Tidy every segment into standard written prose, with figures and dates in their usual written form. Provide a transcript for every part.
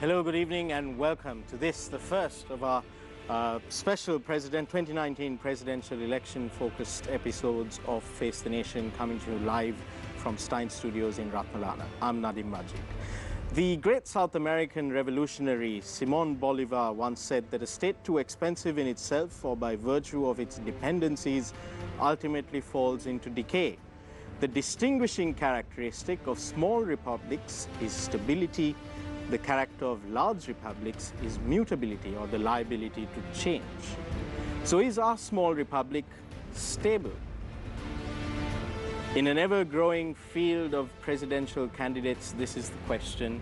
Hello, good evening, and welcome to this, the first of our special 2019 presidential election-focused episodes of Face the Nation, coming to you live from Stein Studios in Ratmalana. I'm Nadim Majid. The great South American revolutionary Simón Bolívar once said that a state too expensive in itself or by virtue of its dependencies ultimately falls into decay. The distinguishing characteristic of small republics is stability. The character of large republics is mutability, or the liability to change. So is our small republic stable? In an ever-growing field of presidential candidates, this is the question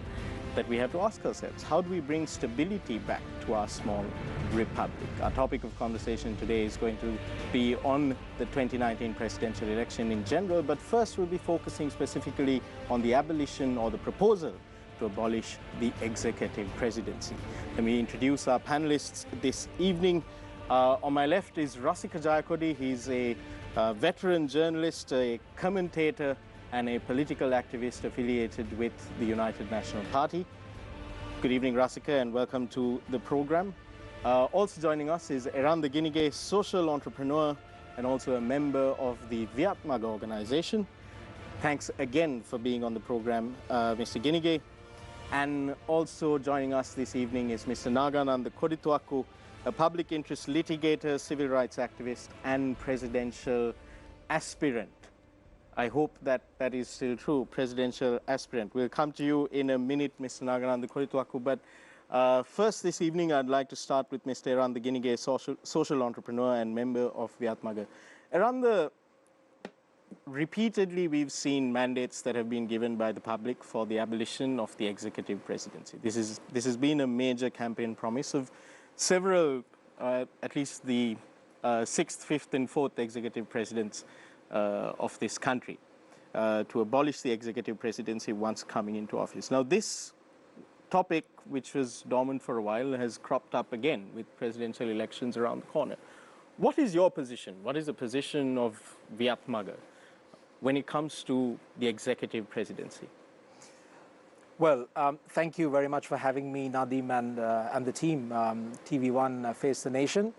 that we have to ask ourselves. How do we bring stability back to our small republic? Our topic of conversation today is going to be on the 2019 presidential election in general, but first we'll be focusing specifically on the abolition or the proposal to abolish the executive presidency. Let me introduce our panelists this evening. On my left is Rasika Jayakodi. He's a veteran journalist, a commentator, and a political activist affiliated with the United National Party. Good evening, Rasika, and welcome to the program. Also joining us is Eran the Ginige, social entrepreneur and also a member of the Viatmaga organization. Thanks again for being on the program, Mr. Ginige. And also joining us this evening is Mr. Nagananda Kodituaku, a public interest litigator, civil rights activist, and presidential aspirant. I hope that that is still true, presidential aspirant. We'll come to you in a minute, Mr. Nagananda Kodituaku, but first this evening I'd like to start with Mr. Eran the Ginige, social entrepreneur and member of Viatmaga. Eran, repeatedly we've seen mandates that have been given by the public for the abolition of the executive presidency. This has been a major campaign promise of several, at least the 6th, 5th and 4th executive presidents of this country, to abolish the executive presidency once coming into office. Now this topic, which was dormant for a while, has cropped up again with presidential elections around the corner. What is your position? What is the position of Viatmaga when it comes to the executive presidency? Well, thank you very much for having me, Nadim, and the team, TV1 Face the Nation.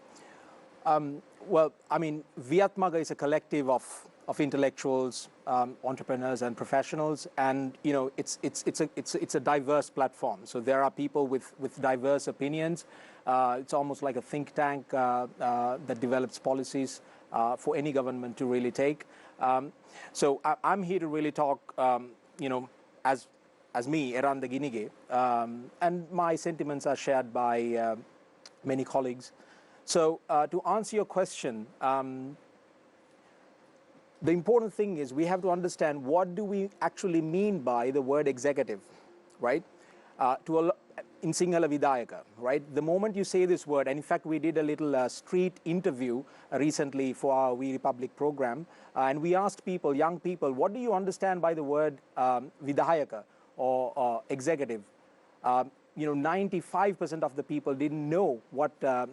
Well, I mean, Viatmaga is a collective of intellectuals, entrepreneurs, and professionals, and you know, it's a diverse platform. So there are people with diverse opinions. It's almost like a think tank that develops policies for any government to really take. So I'm here to really talk, you know, as me, Eran the Ginige, and my sentiments are shared by many colleagues. So to answer your question, the important thing is we have to understand what do we actually mean by the word executive, right? In Sinhala Vidayaka, right? The moment you say this word, and in fact we did a little street interview recently for our We Republic program, and we asked people, young people, what do you understand by the word Vidayaka or executive? You know, 95% of the people didn't know what the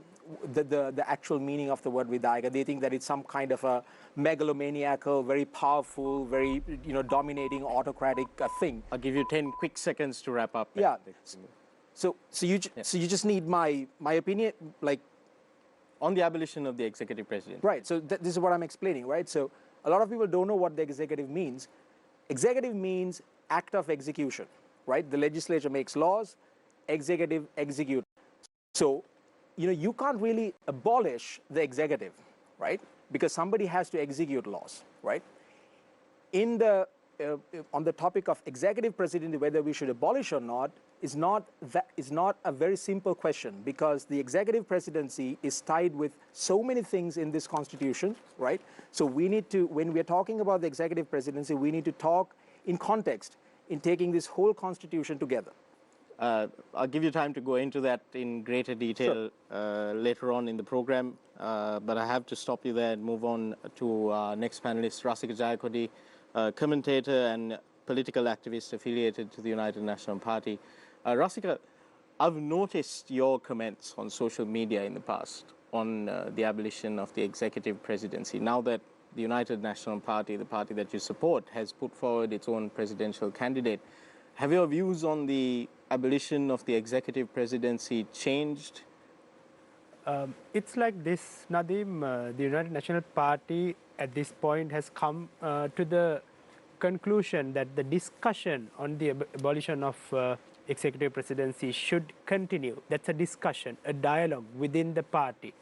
actual meaning of the word Vidayaka. They think that it's some kind of a megalomaniacal, very powerful, very, you know, dominating, autocratic thing. I'll give you 10 quick seconds to wrap up. Yeah. So you just need my opinion, like, on the abolition of the executive president. Right. So this is what I'm explaining, right? So a lot of people don't know what the executive means. Executive means act of execution, right? The legislature makes laws, executive execute. So, you know, you can't really abolish the executive, right? Because somebody has to execute laws, right? In the on the topic of executive presidency, whether we should abolish or not, is not a very simple question, because the executive presidency is tied with so many things in this constitution, right? So we need to, when we're talking about the executive presidency, we need to talk in context, in taking this whole constitution together. I'll give you time to go into that in greater detail later on in the program, but I have to stop you there and move on to our next panelist, Rasika Jayakodi, commentator and political activist affiliated to the United National Party. Rasika, I've noticed your comments on social media in the past on the abolition of the executive presidency. Now that the United National Party, the party that you support, has put forward its own presidential candidate, have your views on the abolition of the executive presidency changed? It's like this, Nadim. The United National Party at this point has come to the conclusion that the discussion on the abolition of executive presidency should continue. That's a discussion, a dialogue within the party.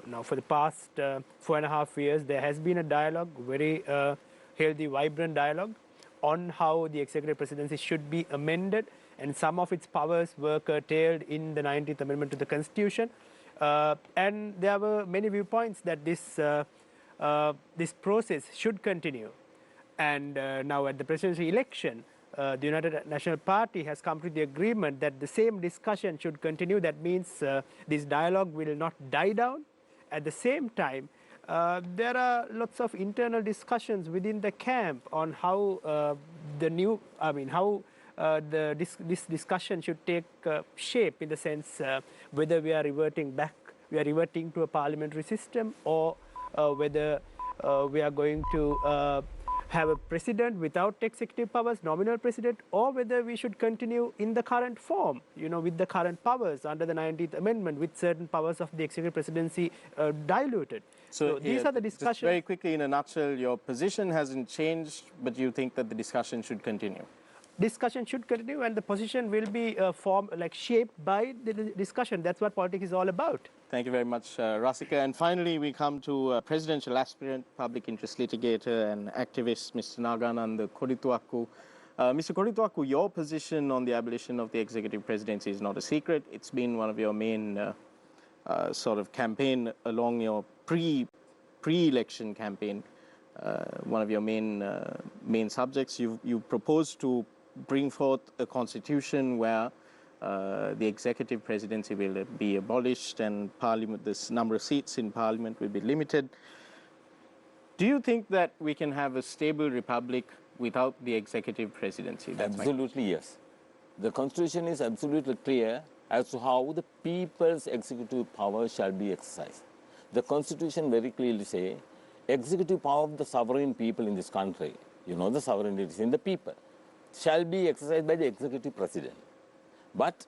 Now, for the past 4.5 years, there has been a dialogue, very healthy, vibrant dialogue on how the executive presidency should be amended, and some of its powers were curtailed in the 19th Amendment to the Constitution. And there were many viewpoints that this process should continue. And now at the presidential election, the United National Party has come to the agreement that the same discussion should continue. That means this dialogue will not die down. At the same time, there are lots of internal discussions within the camp on how this discussion should take shape, in the sense whether we are reverting to a parliamentary system, or whether we are going to have a president without executive powers, nominal president, or whether we should continue in the current form, with the current powers under the 19th Amendment, with certain powers of the executive presidency diluted. So these are the discussions. Just very quickly, in a nutshell, your position hasn't changed, but you think that the discussion should continue. Discussion should continue, and the position will be shaped by the discussion. That's what politics is all about. Thank you very much, Rasika. And finally, we come to presidential aspirant, public interest litigator and activist, Mr. Nagananda Kodituaku. Mr. Kodituaku, your position on the abolition of the executive presidency is not a secret. It's been one of your main sort of campaign along your pre-election campaign. One of your main subjects. You proposed to bring forth a constitution where the executive presidency will be abolished and parliament, this number of seats in parliament will be limited. Do you think that we can have a stable republic without the executive presidency? Absolutely, yes. The constitution is absolutely clear as to how the people's executive power shall be exercised. The constitution very clearly says executive power of the sovereign people in this country, the sovereignty is in the people, shall be exercised by the executive president. But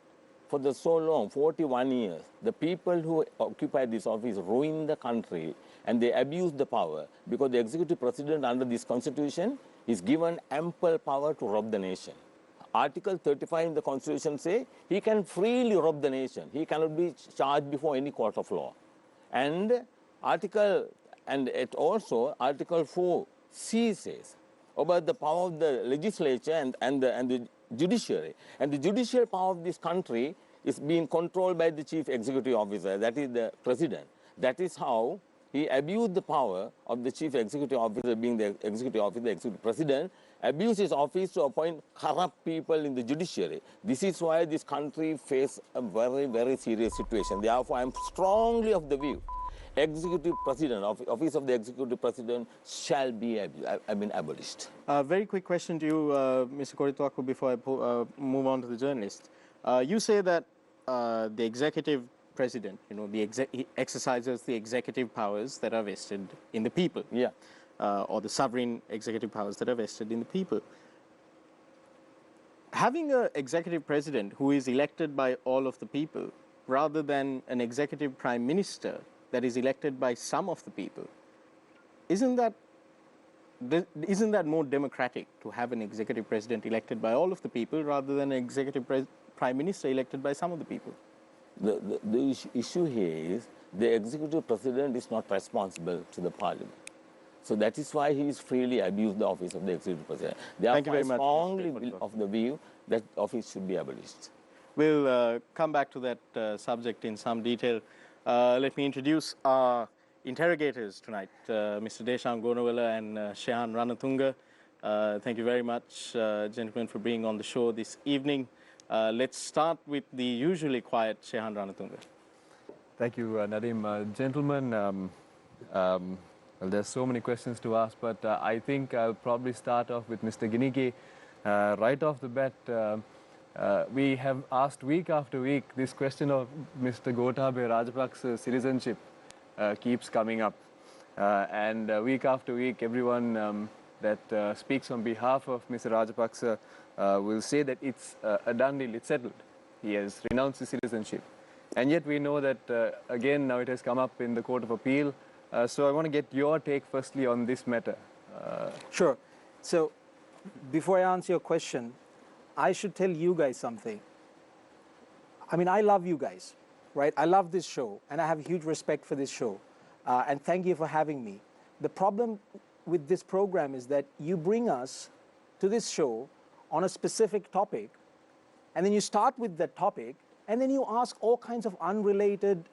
for so long, 41 years, the people who occupy this office ruin the country and they abuse the power, because the executive president under this constitution is given ample power to rob the nation. Article 35 in the constitution says he can freely rob the nation. He cannot be charged before any court of law. And Article 4C says about the power of the legislature and the judiciary. And the judicial power of this country is being controlled by the chief executive officer, that is the president. That is how he abused the power of the chief executive officer, being the executive officer, the executive president, abused his office to appoint corrupt people in the judiciary. This is why this country faces a very, very serious situation. Therefore, I am strongly of the view executive president, office of the executive president shall be abolished. Very quick question to you, Mr. Kodituaku, before I move on to the journalist. You say that the executive president, he exercises the executive powers that are vested in the people. Yeah. Or the sovereign executive powers that are vested in the people. Having an executive president who is elected by all of the people, rather than an executive prime minister that is elected by some of the people, isn't that more democratic to have an executive president elected by all of the people rather than an executive prime minister elected by some of the people? The issue here is the executive president is not responsible to the parliament. So that is why he is freely abused the office of the executive president. Therefore, I strongly of the view that office should be abolished. We'll come back to that subject in some detail. Let me introduce our interrogators tonight, Mr. Desham Gonawala and Shehan Ranatunga. Thank you very much, gentlemen, for being on the show this evening. Let's start with the usually quiet Shehan Ranatunga. Thank you, Nadim. Gentlemen, well, there's so many questions to ask, but I think I'll probably start off with Mr. Ginike. Right off the bat, we have asked week after week this question of Mr. Gotabaya Rajapaksa's citizenship keeps coming up. And week after week, everyone that speaks on behalf of Mr. Rajapaksa will say that it's a done deal, it's settled. He has renounced his citizenship. And yet we know that, again, now it has come up in the Court of Appeal. So I want to get your take firstly on this matter. Sure. So before I answer your question, I should tell you guys something. I mean, I love you guys, right? I love this show, and I have huge respect for this show. And thank you for having me. The problem with this program is that you bring us to this show on a specific topic, and then you start with that topic, and then you ask all kinds of unrelated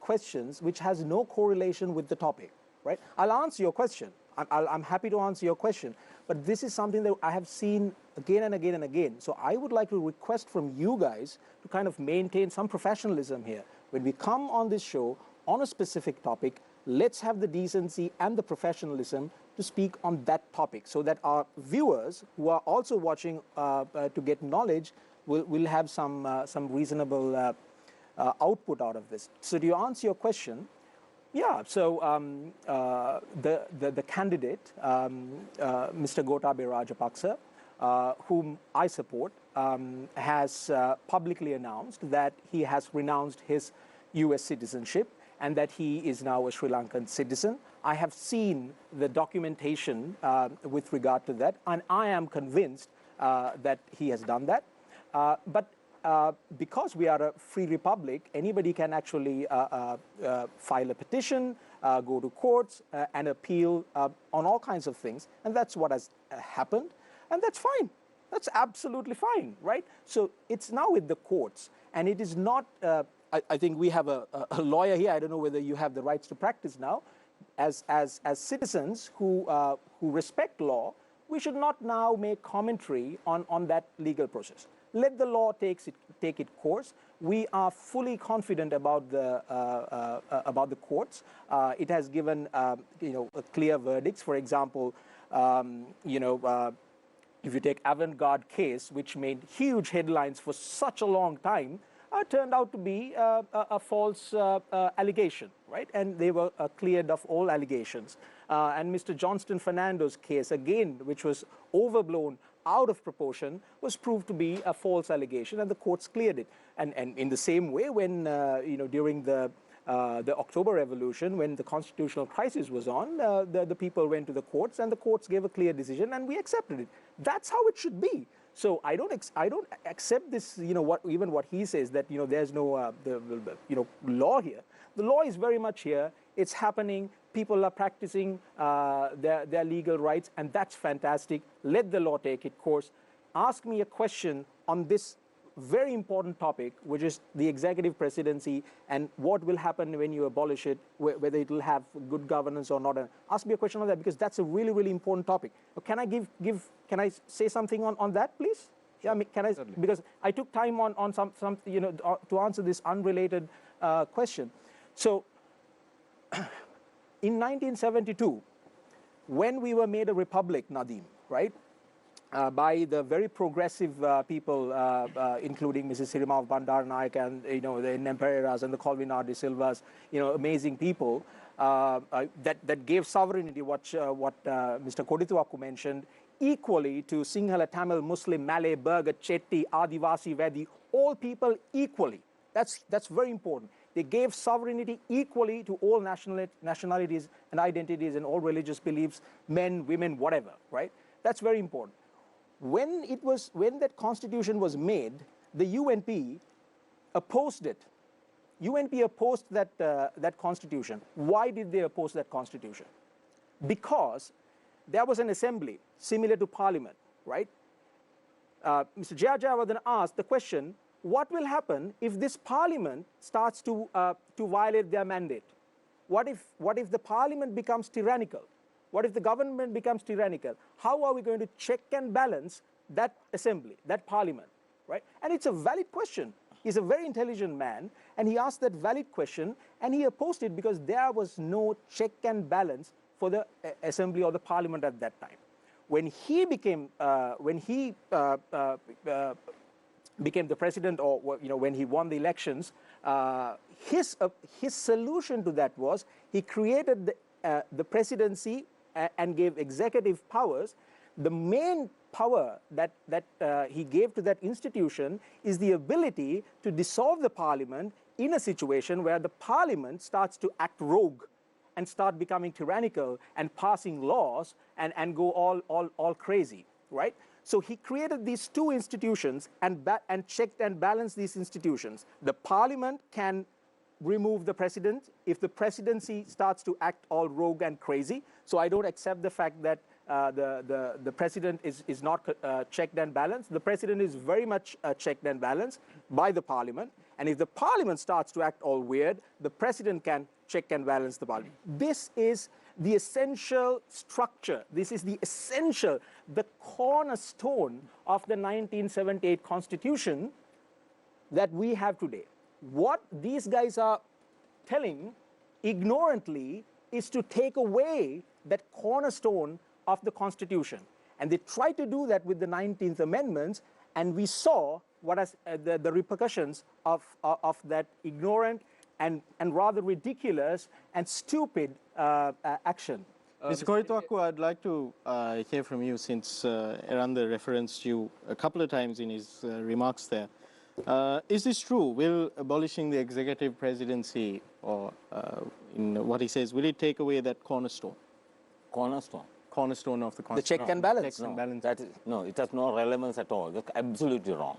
questions which has no correlation with the topic, right? I'll answer your question. I'm happy to answer your question, but this is something that I have seen again and again and again. So I would like to request from you guys to kind of maintain some professionalism here. When we come on this show on a specific topic, let's have the decency and the professionalism to speak on that topic so that our viewers who are also watching to get knowledge will have some reasonable output out of this. So to answer your question, yeah, so the candidate, Mr. Gotabaya Rajapaksa, whom I support, has publicly announced that he has renounced his US citizenship and that he is now a Sri Lankan citizen. I have seen the documentation with regard to that, and I am convinced that he has done that. But because we are a free republic, anybody can actually file a petition, go to courts, and appeal on all kinds of things. And that's what has happened. And that's fine. That's absolutely fine, right? So it's now with the courts. And it is not, I think we have a lawyer here. I don't know whether you have the rights to practice now. As citizens who respect law, we should not now make commentary on that legal process. Let the law take its course. We are fully confident about the courts. It has given clear verdicts. For example, if you take avant-garde case, which made huge headlines for such a long time, turned out to be a false allegation, right? And they were cleared of all allegations. And Mr. Johnston Fernando's case, again, which was overblown, out of proportion, was proved to be a false allegation, and the courts cleared it. And in the same way, when during the October Revolution, when the constitutional crisis was on, the people went to the courts, and the courts gave a clear decision, and we accepted it. That's how it should be. So I don't accept this. Even what he says, that there's no law here. The law is very much here. It's happening. People are practicing their legal rights, and that's fantastic. Let the law take its course. Ask me a question on this very important topic, which is the executive presidency and what will happen when you abolish it, whether it will have good governance or not. Ask me a question on that, because that's a really, really important topic. Can I can I say something on that, please? Yeah, I mean, can I? Certainly. Because I took time on some to answer this unrelated question. So, in 1972, when we were made a republic, Nadeem, right? By the very progressive people, including Mrs. Sirima of Bandaranaike and the Nempereras and the Colvinar de Silvas, amazing people that gave sovereignty, what Mr. Kodituaku mentioned, equally to Sinhala, Tamil, Muslim, Malay, Burgher, Chetty, Adivasi, Vedi, all people equally. That's very important. They gave sovereignty equally to all nationalities and identities and all religious beliefs, men, women, whatever, right? That's very important. When that constitution was made, the UNP opposed it. UNP opposed that constitution. Why did they oppose that constitution? Because there was an assembly similar to parliament, right? Mr. Jayawardena asked the question, what will happen if this parliament starts to violate their mandate? What if the parliament becomes tyrannical? What if the government becomes tyrannical? How are we going to check and balance that assembly, that parliament, right? And it's a valid question. He's a very intelligent man, and he asked that valid question, and he opposed it because there was no check and balance for the assembly or the parliament at that time. When he became the president, or when he won the elections, his solution to that was he created the presidency and gave executive powers, the main power that he gave to that institution is the ability to dissolve the parliament in a situation where the parliament starts to act rogue and start becoming tyrannical and passing laws and go all crazy, right? So he created these two institutions and checked and balanced these institutions. The parliament can remove the president if the presidency starts to act all rogue and crazy. So I don't accept the fact that the president is not checked and balanced. The president is very much checked and balanced by the parliament. And if the parliament starts to act all weird, the president can check and balance the parliament. This is the essential structure. This is the essential, the cornerstone of the 1978 Constitution that we have today. What these guys are telling ignorantly is to take away that cornerstone of the Constitution. And they tried to do that with the 19th Amendments, and we saw what is the repercussions of that ignorant and rather ridiculous and stupid action. Mr. Koritwaku, I'd like to hear from you, since Eranda referenced you a couple of times in his remarks there. Is this true? Will abolishing the executive presidency, or in what he says, will it take away that cornerstone? Cornerstone? Cornerstone of the The Constitution. check and balance. Check and balance. No, it has no relevance at all. That's absolutely wrong.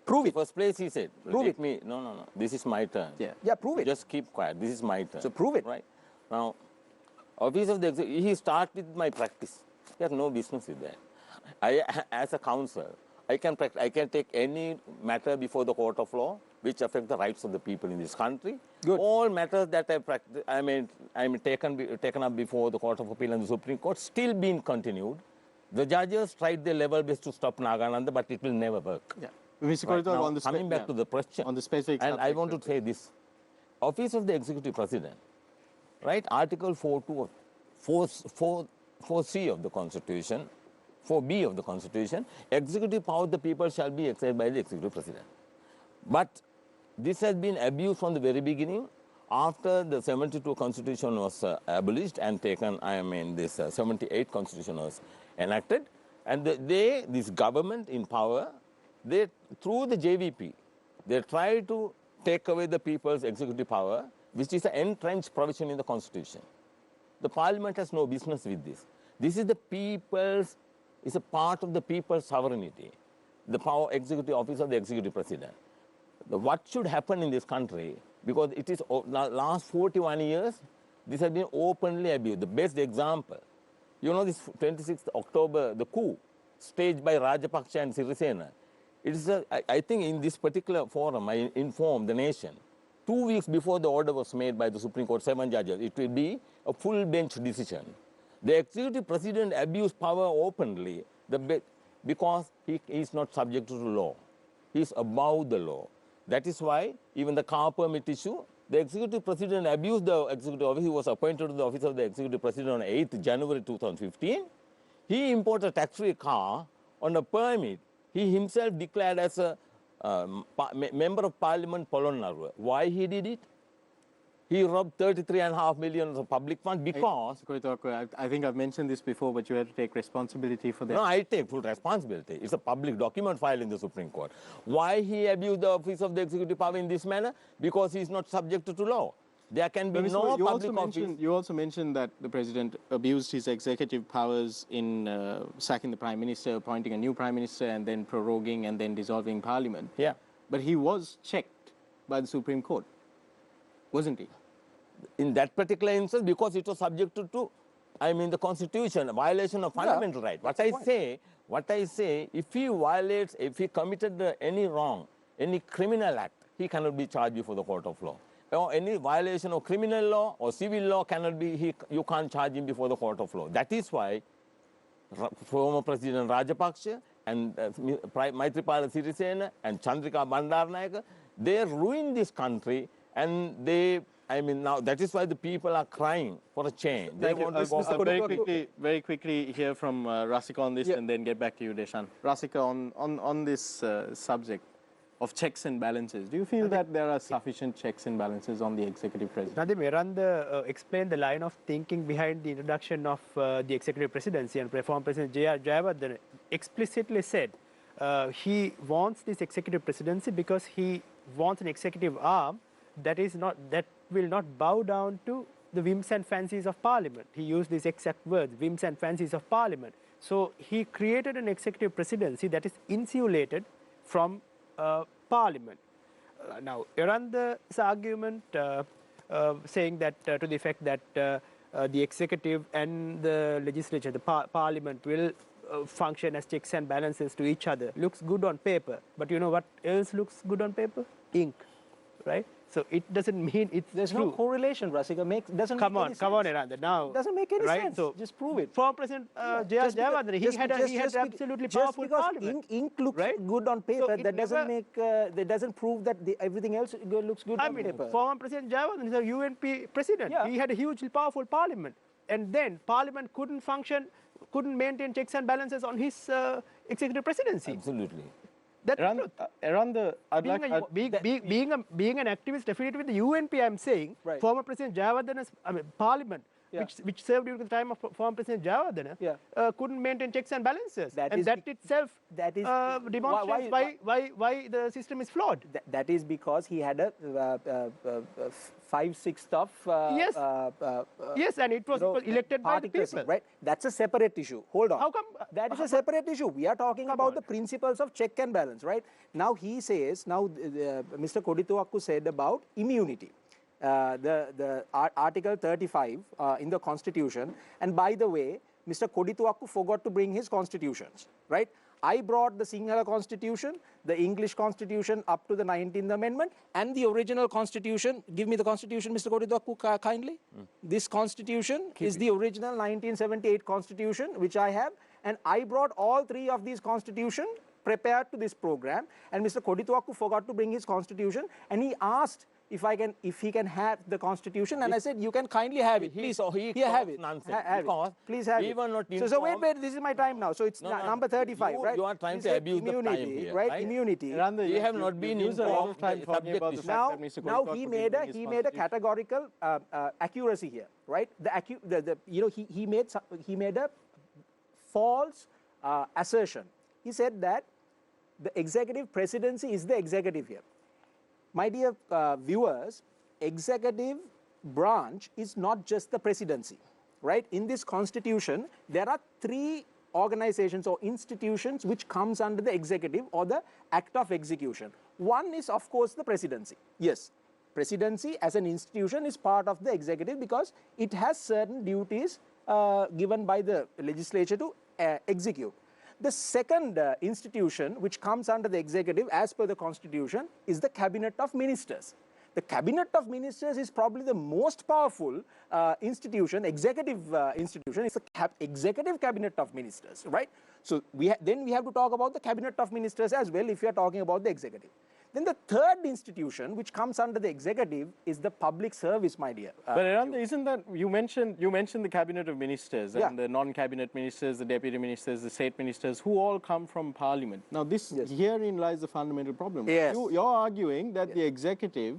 Prove it. First place he said, Prove it. No, this is my turn. Yeah, prove it. Just keep quiet, this is my turn. So prove it. Right. Now, office of the executive, he starts with my practice. He has no business with that. As a counsel, I can take any matter before the court of law which affect the rights of the people in this country. Good. All matters that I taken up before the Court of Appeal and the Supreme Court still being continued. The judges tried their level best to stop Nagananda, but it will never work. Yeah. Mr. Right. Koritwaku, Now, on the coming back to the question, on the specific and I subject want to say this: Office of the Executive President, right? Article 4.2.4c of the Constitution, 4b of the Constitution, executive power of the people shall be exercised by the Executive President. But this has been abused from the very beginning. After the 72 Constitution was abolished and taken, this 78 Constitution was enacted, and this government in power, they, through the JVP, they try to take away the people's executive power, which is an entrenched provision in the Constitution. The Parliament has no business with this. This is the people's, is a part of the people's sovereignty, the power executive office of the Executive President. What should happen in this country, because it is last 41 years, this has been openly abused. The best example, you know, this 26th October, the coup staged by Rajapaksa and Sirisena. It is I think in this particular forum, I informed the nation, 2 weeks before the order was made by the Supreme Court, 7 judges, it will be a full bench decision. The Executive President abused power openly because he is not subject to the law. He is above the law. That is why even the car permit issue, the Executive President abused the Executive Office. He was appointed to the Office of the Executive President on 8th January 2015. He imported a tax-free car on a permit. He himself declared as a member of Parliament Polonnaruwa. Why he did it? He robbed 33.5 million of public funds because... I think I've mentioned this before, but you have to take responsibility for that. No, I take full responsibility. It's a public document filed in the Supreme Court. Why he abused the office of the executive power in this manner? Because he is not subject to law. There can be no public office. You also mentioned that the president abused his executive powers in sacking the prime minister, appointing a new prime minister, and then proroguing and then dissolving parliament. Yeah. But he was checked by the Supreme Court, wasn't he? In that particular instance, because it was subject to the Constitution, a violation of fundamental right. What I say, if he violates, if he committed any wrong, any criminal act, he cannot be charged before the court of law. Or any violation of criminal law or civil law cannot be, you can't charge him before the court of law. That is why former President Rajapaksa and Maithripala Sirisena and Chandrika Bandaranaike, they ruined this country, and now that is why the people are crying for a change. They want to go very quickly hear from Rasika on this, and then get back to you, Deshan. Rasika, on this subject, of checks and balances. Do you feel that there are sufficient checks and balances on the executive president? Nadim, Eranda explained the line of thinking behind the introduction of the executive presidency, and former President J.R. Jayawardena explicitly said he wants this executive presidency because he wants an executive arm that will not bow down to the whims and fancies of Parliament. He used these exact words, whims and fancies of Parliament. So he created an executive presidency that is insulated from Parliament. Now, Eranda's argument saying that to the effect that the executive and the legislature, the Parliament will function as checks and balances to each other looks good on paper. But you know what else looks good on paper? Ink, right? So it doesn't mean it's There's true. no correlation, Rasika. Doesn't Come make on, any come sense. on, Eranda. Now, Doesn't make any right? sense. So just prove it. Former President J.R. Jayawardena, he had absolutely powerful because Parliament. ink looks right? good on paper, So that doesn't prove that everything else looks good on paper. Former President Jayawardena is a UNP president. Yeah. He had a hugely powerful Parliament, and then Parliament couldn't function, couldn't maintain checks and balances on his executive presidency. Absolutely. That's the truth. Being an activist affiliated with the UNP, I'm saying, Right. former President Jayawardena's Parliament, Yeah. which served during the time of former President Jayawardena, Yeah. couldn't maintain checks and balances. That and is that itself that is demonstrates why the system is flawed. That is because he had a 5/6 of Yes. Yes, and it was elected by the particles, people. right? That's a separate issue. Hold on. How come- That is a separate issue. We are talking about the principles of check and balance, right? Now he says, Mr. Kodituakku said about immunity. The Article 35 in the Constitution, and by the way, Mr. Kodituakku forgot to bring his constitutions, right? I brought the Sinhala Constitution, the English Constitution up to the 19th Amendment, and the original Constitution. Give me the Constitution, Mr. Kodituakku, kindly. This Constitution is the original 1978 Constitution, which I have, and I brought all three of these Constitutions prepared to this program, and Mr. Kodituakku forgot to bring his Constitution, and he asked if he can have the Constitution, and I said, you can kindly have it. Please, here, have it. Please have it. So wait, this is my time now. So it's number 35, right? You are trying to abuse the time here, right? Immunity. You have not been used a lot of time informed talking about the fact that Mr. Now Kodituakku he didn't made a bring his categorical accuracy here, right? He made a false assertion. He said that the executive presidency is the executive here. My dear viewers, executive branch is not just the presidency, right? In this constitution, there are three organizations or institutions which comes under the executive or the act of execution. One is, of course, the presidency. Yes, presidency as an institution is part of the executive because it has certain duties given by the legislature to execute. The second institution which comes under the executive as per the constitution is the cabinet of ministers. The cabinet of ministers is probably the most powerful executive institution. It's the executive cabinet of ministers, right? So then we have to talk about the cabinet of ministers as well if you are talking about the executive. Then the third institution which comes under the executive is the public service, my dear. But Eranda, isn't that, you mentioned the cabinet of ministers and the non-cabinet ministers, the deputy ministers, the state ministers, who all come from parliament. Now herein lies the fundamental problem. Yes. You're arguing that the executive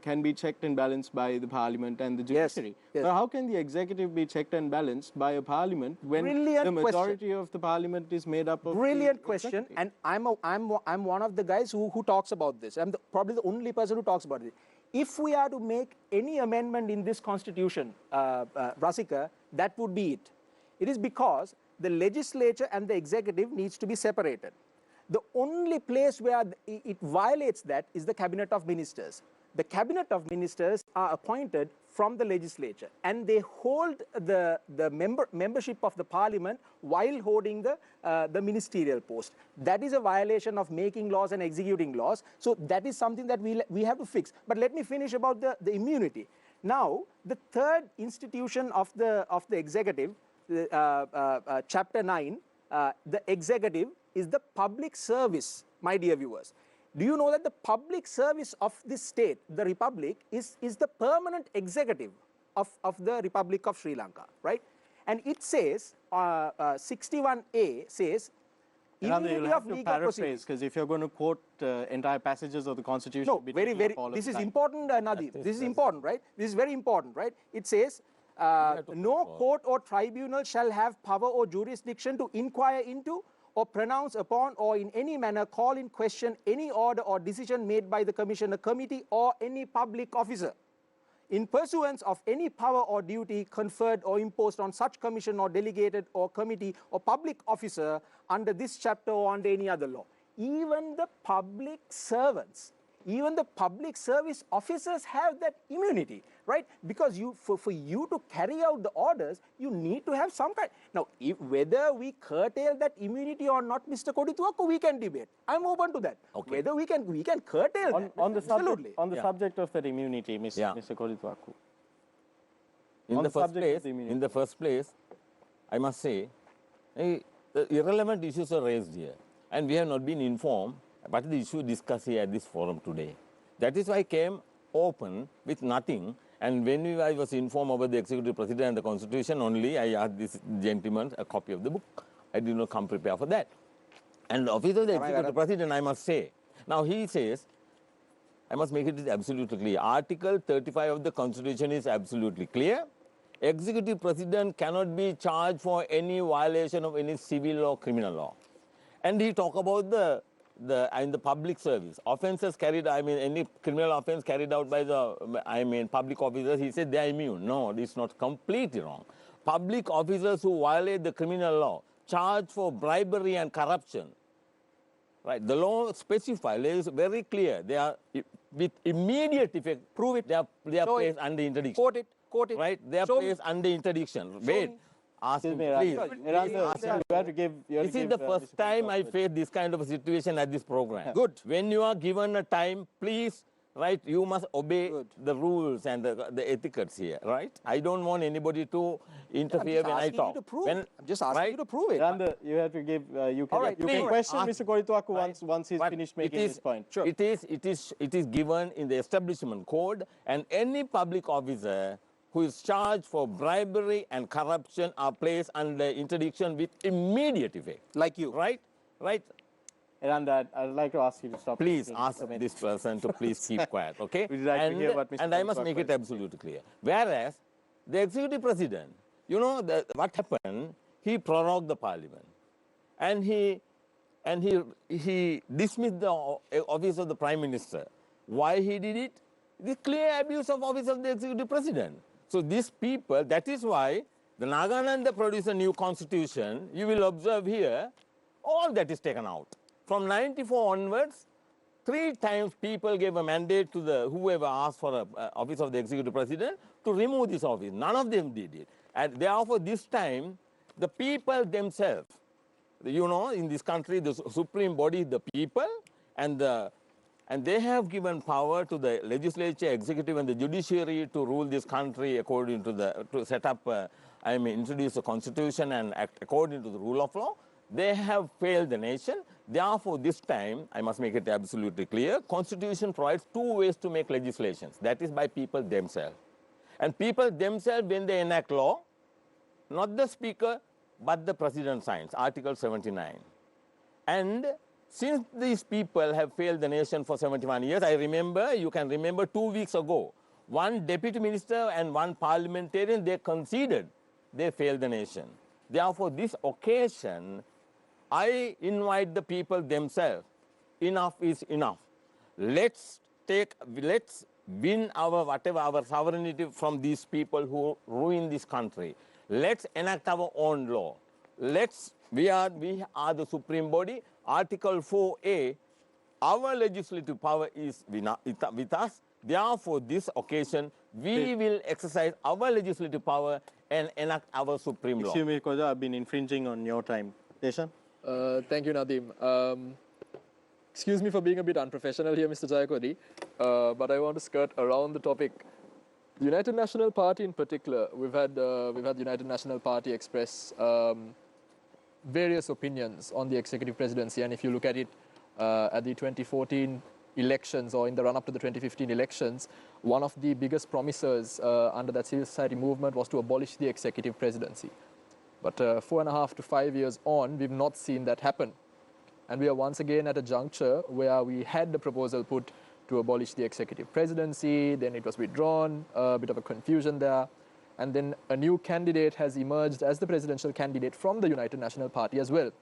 can be checked and balanced by the parliament and the judiciary. Yes. But how can the executive be checked and balanced by a parliament when the majority of the parliament is made up of brilliant question, and I'm one of the guys who talks about this. I'm probably the only person who talks about it. If we are to make any amendment in this constitution, Rasika, that would be it. It is because the legislature and the executive needs to be separated. The only place where it violates that is the cabinet of ministers. The cabinet of ministers are appointed from the legislature, and they hold the membership of the parliament while holding the ministerial post. That is a violation of making laws and executing laws. So that is something that we have to fix. But let me finish about the immunity. Now, the third institution of the executive, Chapter 9, the executive is the public service, my dear viewers. Do you know that the public service of this state, the Republic, is the permanent executive of the Republic of Sri Lanka, right? And it says, 61A says, Nanda, you'll Immunity have of to legal paraphrase, proceedings. because if you're going to quote entire passages of the Constitution, No, you'll be very, taking very, up all of this the is time. important, Nadeem. This is important, right? This is very important, right? It says, no court or tribunal shall have power or jurisdiction to inquire into or pronounce upon or in any manner call in question any order or decision made by the commissioner, committee or any public officer in pursuance of any power or duty conferred or imposed on such commission or delegated or committee or public officer under this chapter or under any other law. Even the public servants, even the public service officers have that immunity, right? Because for you to carry out the orders, you need to have some kind. Now, whether we curtail that immunity or not, Mr. Kodituaku, we can debate. I'm open to that. Okay. Whether we can curtail that. On the Absolutely. subject, on the subject of that immunity, Mr. Kodituaku. In the first place, I must say, the irrelevant issues are raised here, and we have not been informed about the issue discussed here at this forum today. That is why I came open with nothing, and when I was informed about the executive president and the constitution only, I asked this gentleman a copy of the book. I did not come prepared for that. And the office of the executive president, I must say, now he says, I must make it absolutely clear. Article 35 of the Constitution is absolutely clear. Executive president cannot be charged for any violation of any civil or criminal law. And he talk about the public service offences carried. I mean, any criminal offence carried out by the public officers. He said they are immune. No, this is not completely wrong. Public officers who violate the criminal law, charged for bribery and corruption. Right, the law specifies, is very clear. They are with immediate effect. Prove it. They are placed under interdiction. Quote it. Right, they are placed under interdiction. Wait, ask me, please. This is the first time I face this kind of a situation at this program. Good. When you are given a time, please. Right, you must obey the rules and the etiquettes here, right? I don't want anybody to interfere when I talk. I'm just asking you to prove it. Nanda, you have to give, you can question Mr. Kodituaku once he's finished making his point. Sure. It is given in the establishment code, and any public officer who is charged for bribery and corruption are placed under interdiction with immediate effect. Like you. Right? Right. And I'd like to ask you to stop. Please ask this person to please keep quiet, okay? We'd like to hear what Mr. And I must make it absolutely clear. Whereas the executive president, you know what happened? He prorogued the parliament, and he dismissed the office of the prime minister. Why he did it? The clear abuse of office of the executive president. So these people, that is why the Nagananda produced a new constitution. You will observe here, all that is taken out. From 94 onwards, 3 times people gave a mandate to whoever asked for an office of the executive president to remove this office. None of them did it. And therefore, this time, the people themselves, you know, in this country, the supreme body is the people, and they have given power to the legislature, executive, and the judiciary to rule this country according to to set up, introduce a constitution and act according to the rule of law. They have failed the nation. Therefore, this time, I must make it absolutely clear, Constitution provides 2 ways to make legislations. That is by people themselves. And people themselves, when they enact law, not the speaker, but the president signs, Article 79. And since these people have failed the nation for 71 years, you can remember 2 weeks ago, 1 deputy minister and 1 parliamentarian, they conceded they failed the nation. Therefore, this occasion, I invite the people themselves. Enough is enough. Let's win our sovereignty from these people who ruin this country. Let's enact our own law. We are the supreme body. Article 4A, our legislative power is with us. Therefore, this occasion, we will exercise our legislative power and enact our supreme law. Excuse me, Koja, I've been infringing on your time. Deshan? Thank you, Nadeem. Excuse me for being a bit unprofessional here, Mr. Jayakodi, but I want to skirt around the topic. The United National Party in particular, we've had the United National Party express various opinions on the executive presidency, and if you look at it at the 2014 elections or in the run-up to the 2015 elections, one of the biggest promises under that civil society movement was to abolish the executive presidency. But 4.5 to 5 years on, we've not seen that happen. And we are once again at a juncture where we had the proposal put to abolish the executive presidency, then it was withdrawn, a bit of a confusion there. And then a new candidate has emerged as the presidential candidate from the United National Party as well.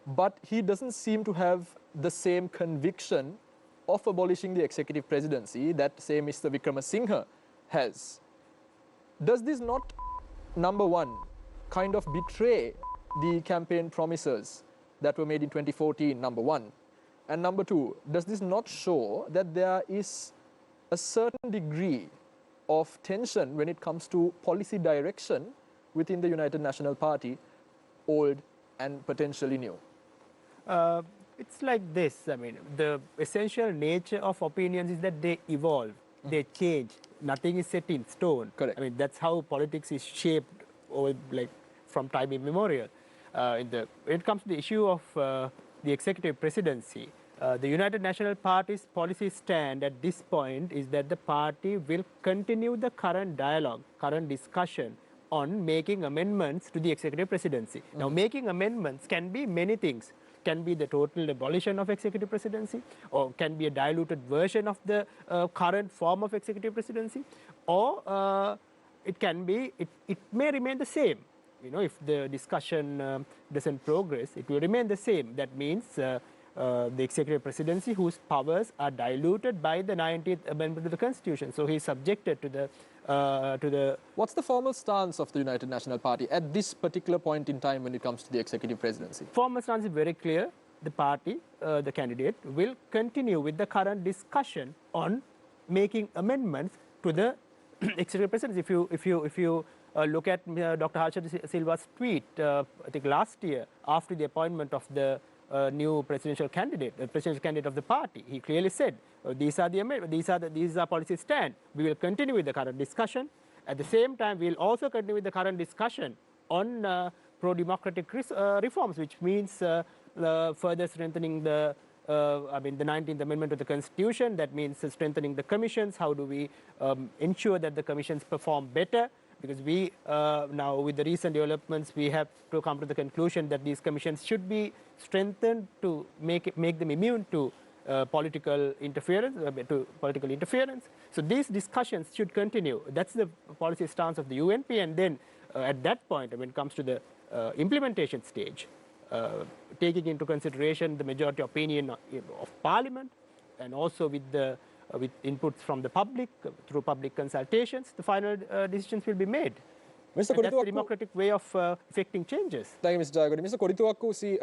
But he doesn't seem to have the same conviction of abolishing the executive presidency that, say, Mr. Wickremesinghe has. Does this not, number one, kind of betray the campaign promises that were made in 2014, number one? And number two, does this not show that there is a certain degree of tension when it comes to policy direction within the United National Party, old and potentially new? It's like this. I mean, the essential nature of opinions is that they evolve, they change. Nothing is set in stone. Correct. I mean, that's how politics is shaped over, like, from time immemorial. When it comes to the issue of the executive presidency, the United National Party's policy stand at this point is that the party will continue the current dialogue, current discussion on making amendments to the executive presidency. Now, making amendments can be many things. Can be the total abolition of executive presidency, or can be a diluted version of the current form of executive presidency, or it can be, it may remain the same. You know, if the discussion doesn't progress, it will remain the same. That means the executive presidency, whose powers are diluted by the 19th Amendment to the Constitution. So he is subjected to the. What's the formal stance of the United National Party at this particular point in time when it comes to the executive presidency? Formal stance is very clear. The party, the candidate, will continue with the current discussion on making amendments to the executive presidency. If you look at Dr. Harsha Silva's tweet, I think last year, after the appointment of the new presidential candidate of the party, he clearly said, these are the amendments, these are policy stand. We will continue with the current discussion. At the same time, we will also continue with the current discussion on pro-democratic reforms, which means further strengthening the 19th Amendment to the Constitution. That means strengthening the commissions. How do we ensure that the commissions perform better? Because we now, with the recent developments, we have to come to the conclusion that these commissions should be strengthened to make them immune to political interference. So these discussions should continue. That's the policy stance of the UNP. And then at that point, when it comes to the implementation stage, taking into consideration the majority opinion of Parliament, and also with inputs from the public through public consultations, the final decisions will be made. Mr. And that's the democratic way of effecting changes. Thank you, Mr. Jayakodi. Mr. Kodituakku, see,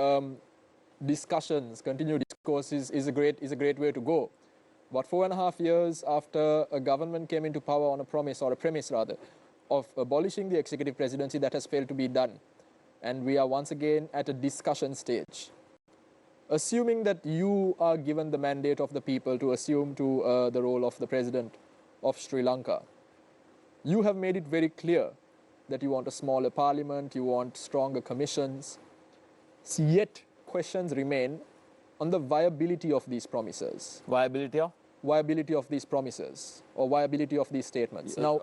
discussions, continued discourse is a great way to go. About 4.5 years after a government came into power on a promise, or a premise rather, of abolishing the executive presidency, that has failed to be done. And we are once again at a discussion stage. Assuming that you are given the mandate of the people to assume to the role of the president of Sri Lanka, you have made it very clear that you want a smaller parliament, you want stronger commissions, yet questions remain on the viability of these promises. Viability of? Viability of these promises, or viability of these statements. Now,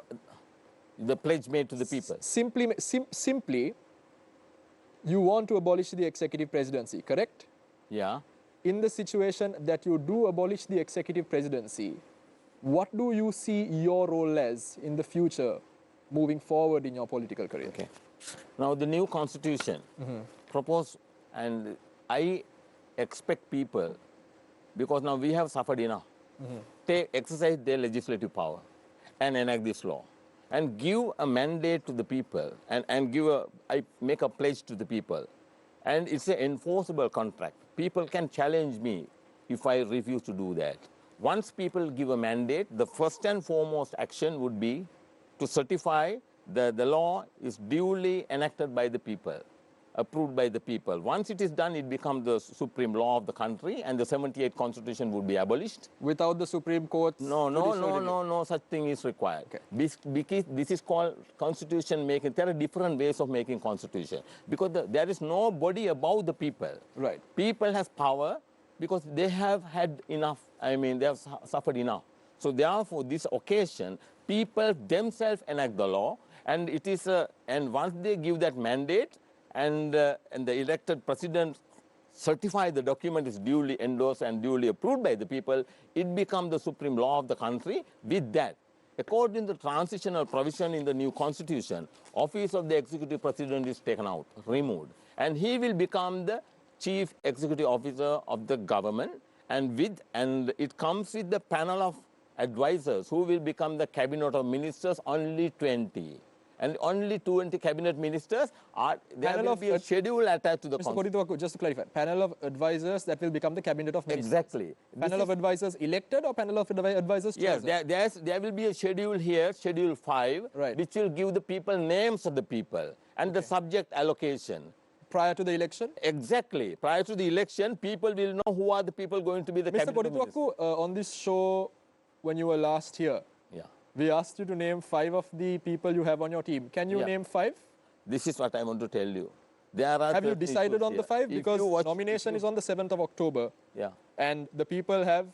the pledge made to the people. Simply, you want to abolish the executive presidency, correct? Yeah. In the situation that you do abolish the executive presidency, what do you see your role as in the future, moving forward in your political career? Okay. Now, the new constitution proposed, and I expect people, because now we have suffered enough, they exercise their legislative power and enact this law, and give a mandate to the people, and I make a pledge to the people, and it's an enforceable contract. People can challenge me if I refuse to do that. Once people give a mandate, the first and foremost action would be to certify that the law is duly enacted by the people, approved by the people. Once it is done, it becomes the supreme law of the country, and the 78th Constitution would be abolished. Without the Supreme Court? No such thing is required. Okay. Because this is called constitution making. There are different ways of making constitution. Because there is no body above the people. Right. People has power because they have had enough. I mean, they have suffered enough. So therefore, this occasion, people themselves enact the law, and it is and once they give that mandate, and the elected president certify the document is duly endorsed and duly approved by the people, it becomes the supreme law of the country. With that, according to the transitional provision in the new constitution, office of the executive president is taken out, removed, and he will become the chief executive officer of the government, and it comes with the panel of advisors who will become the cabinet of ministers, only 20. And only 20 cabinet ministers there will be a schedule attached to the Mr. Kodithuakku, just to clarify, panel of advisors that will become the cabinet of ministers. Exactly. Panel of advisors elected or panel of advisors chosen? Yes, there will be a schedule here, schedule 5, right, which will give the people names of the people and the subject allocation. Prior to the election? Exactly. Prior to the election, people will know who are the people going to be the cabinet ministers. Mr. Kodithuakku, on this show, when you were last here, we asked you to name 5 of the people you have on your team. Can you name 5? This is what I want to tell you. Have you decided on the 5? Because nomination is on the 7th of October. Yeah. And the people have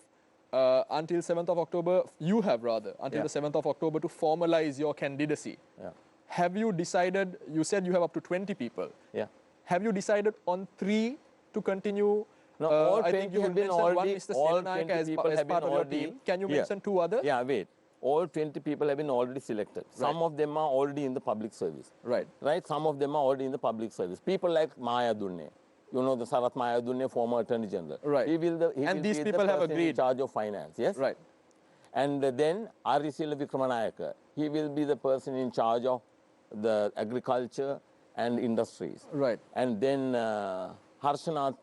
until 7th of October, you have rather, until the 7th of October to formalize your candidacy. Yeah. Have you decided, you said you have up to 20 people. Yeah. Have you decided on 3 to continue? No, all I 20 think you have had been mentioned already, one, Mr. all Senanayake 20 as people have part been of your already, team. Can you mention 2 others? Yeah, wait. All 20 people have been already selected. Right. Some of them are already in the public service. Right. Right? Some of them are already in the public service. People like Maya Dunne. You know the Sarath Maya Dunne, former Attorney General. Right. He will these be people the have person agreed. in charge of finance. Yes? Right. And then Arisila Vikramanayaka. He will be the person in charge of the agriculture and industries. Right. And then Harshanath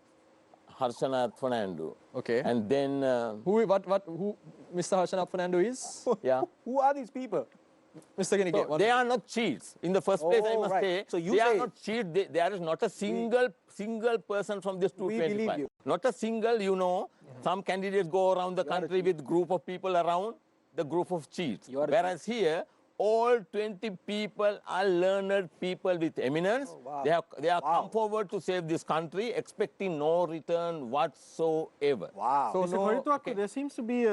Fernando. Okay. And then who Mr. Harshanath Fernando is? yeah. Who are these people? Mr. Ginike, So they are not cheats. In the first place, I must say, so they are not cheats. There is not a single person from this 225. Not a single, you know. Some candidates go around the country with group of people around, the group of cheats. Whereas here, all 20 people are learned people with eminence. Oh, wow. They are come forward to save this country, expecting no return whatsoever. Wow. So, Mr. Kodithuakku, there seems to be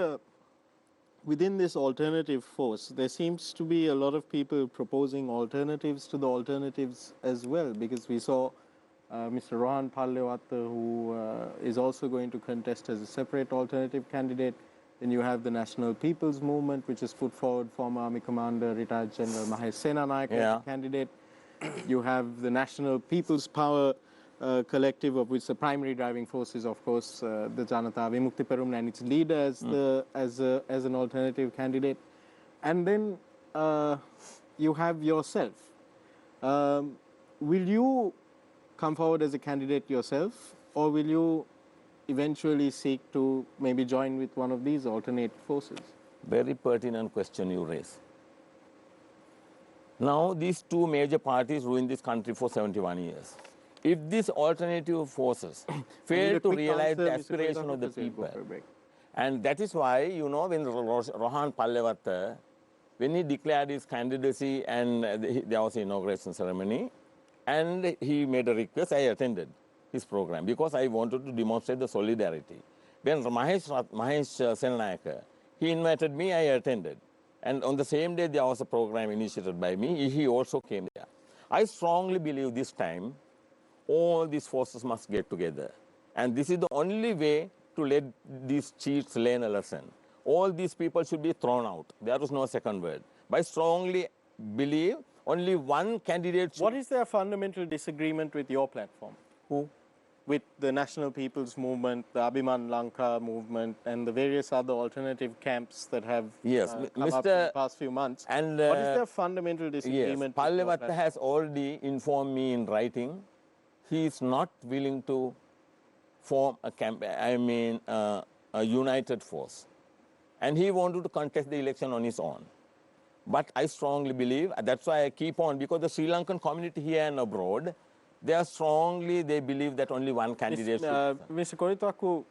within this alternative force, there seems to be a lot of people proposing alternatives to the alternatives as well, because we saw Mr. Rohan Pallewatta, who is also going to contest as a separate alternative candidate. Then you have the National People's Movement, which has put forward former Army Commander, retired General Mahesh Senanayake as a candidate. You have the National People's Power Collective, of which the primary driving force is, of course, the Janata Vimukti Peramuna and its leader as an alternative candidate. And then you have yourself. Will you come forward as a candidate yourself, or will you eventually seek to maybe join with one of these alternate forces? Very pertinent question you raise. Now, these 2 major parties ruined this country for 71 years. If these alternative forces fail to realize the aspiration of the people, and that is why, you know, when Rohan Pallewatta, when he declared his candidacy and there was an inauguration ceremony, and he made a request, I attended his program because I wanted to demonstrate the solidarity. When Mahesh Senanayake, he invited me, I attended. And on the same day, there was a program initiated by me. He also came there. I strongly believe this time, all these forces must get together. And this is the only way to let these cheats learn a lesson. All these people should be thrown out. There is no second word. But I strongly believe only one candidate should... What is their fundamental disagreement with your platform? Who? With the National People's Movement, the Abhiman Lanka movement, and the various other alternative camps that have come up in the past few months. And, what is their fundamental disagreement? Yes, Pallewatta has already informed me in writing. He is not willing to form a a united force. And he wanted to contest the election on his own. But I strongly believe, that's why I keep on, because the Sri Lankan community here and abroad, they believe that only one candidate Mr. Kodithuakku,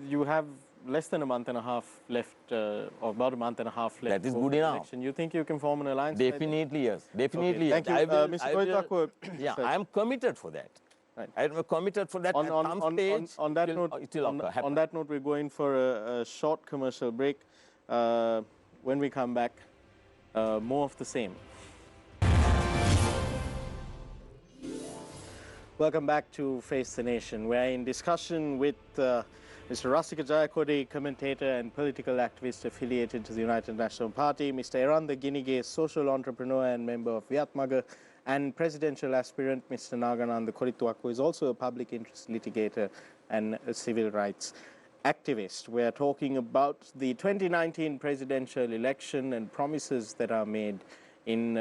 you have less than a month and a half left, or about a month and a half left. That is good enough. Election. You think you can form an alliance? Definitely, yes. Definitely, okay. Thank you, Mr. Kodithuakku. Yeah, I am committed for that. Right. I am committed for that. On that note, we're going for a short commercial break. When we come back, more of the same. Welcome back to Face the Nation. We're in discussion with Mr. Rasika Jayakode, commentator and political activist affiliated to the United National Party, Mr. Eranda Ginige, social entrepreneur and member of Viatmaga, and presidential aspirant Mr. Nagananda Korittuakko, who is also a public interest litigator and a civil rights activist. We're talking about the 2019 presidential election and promises that are made in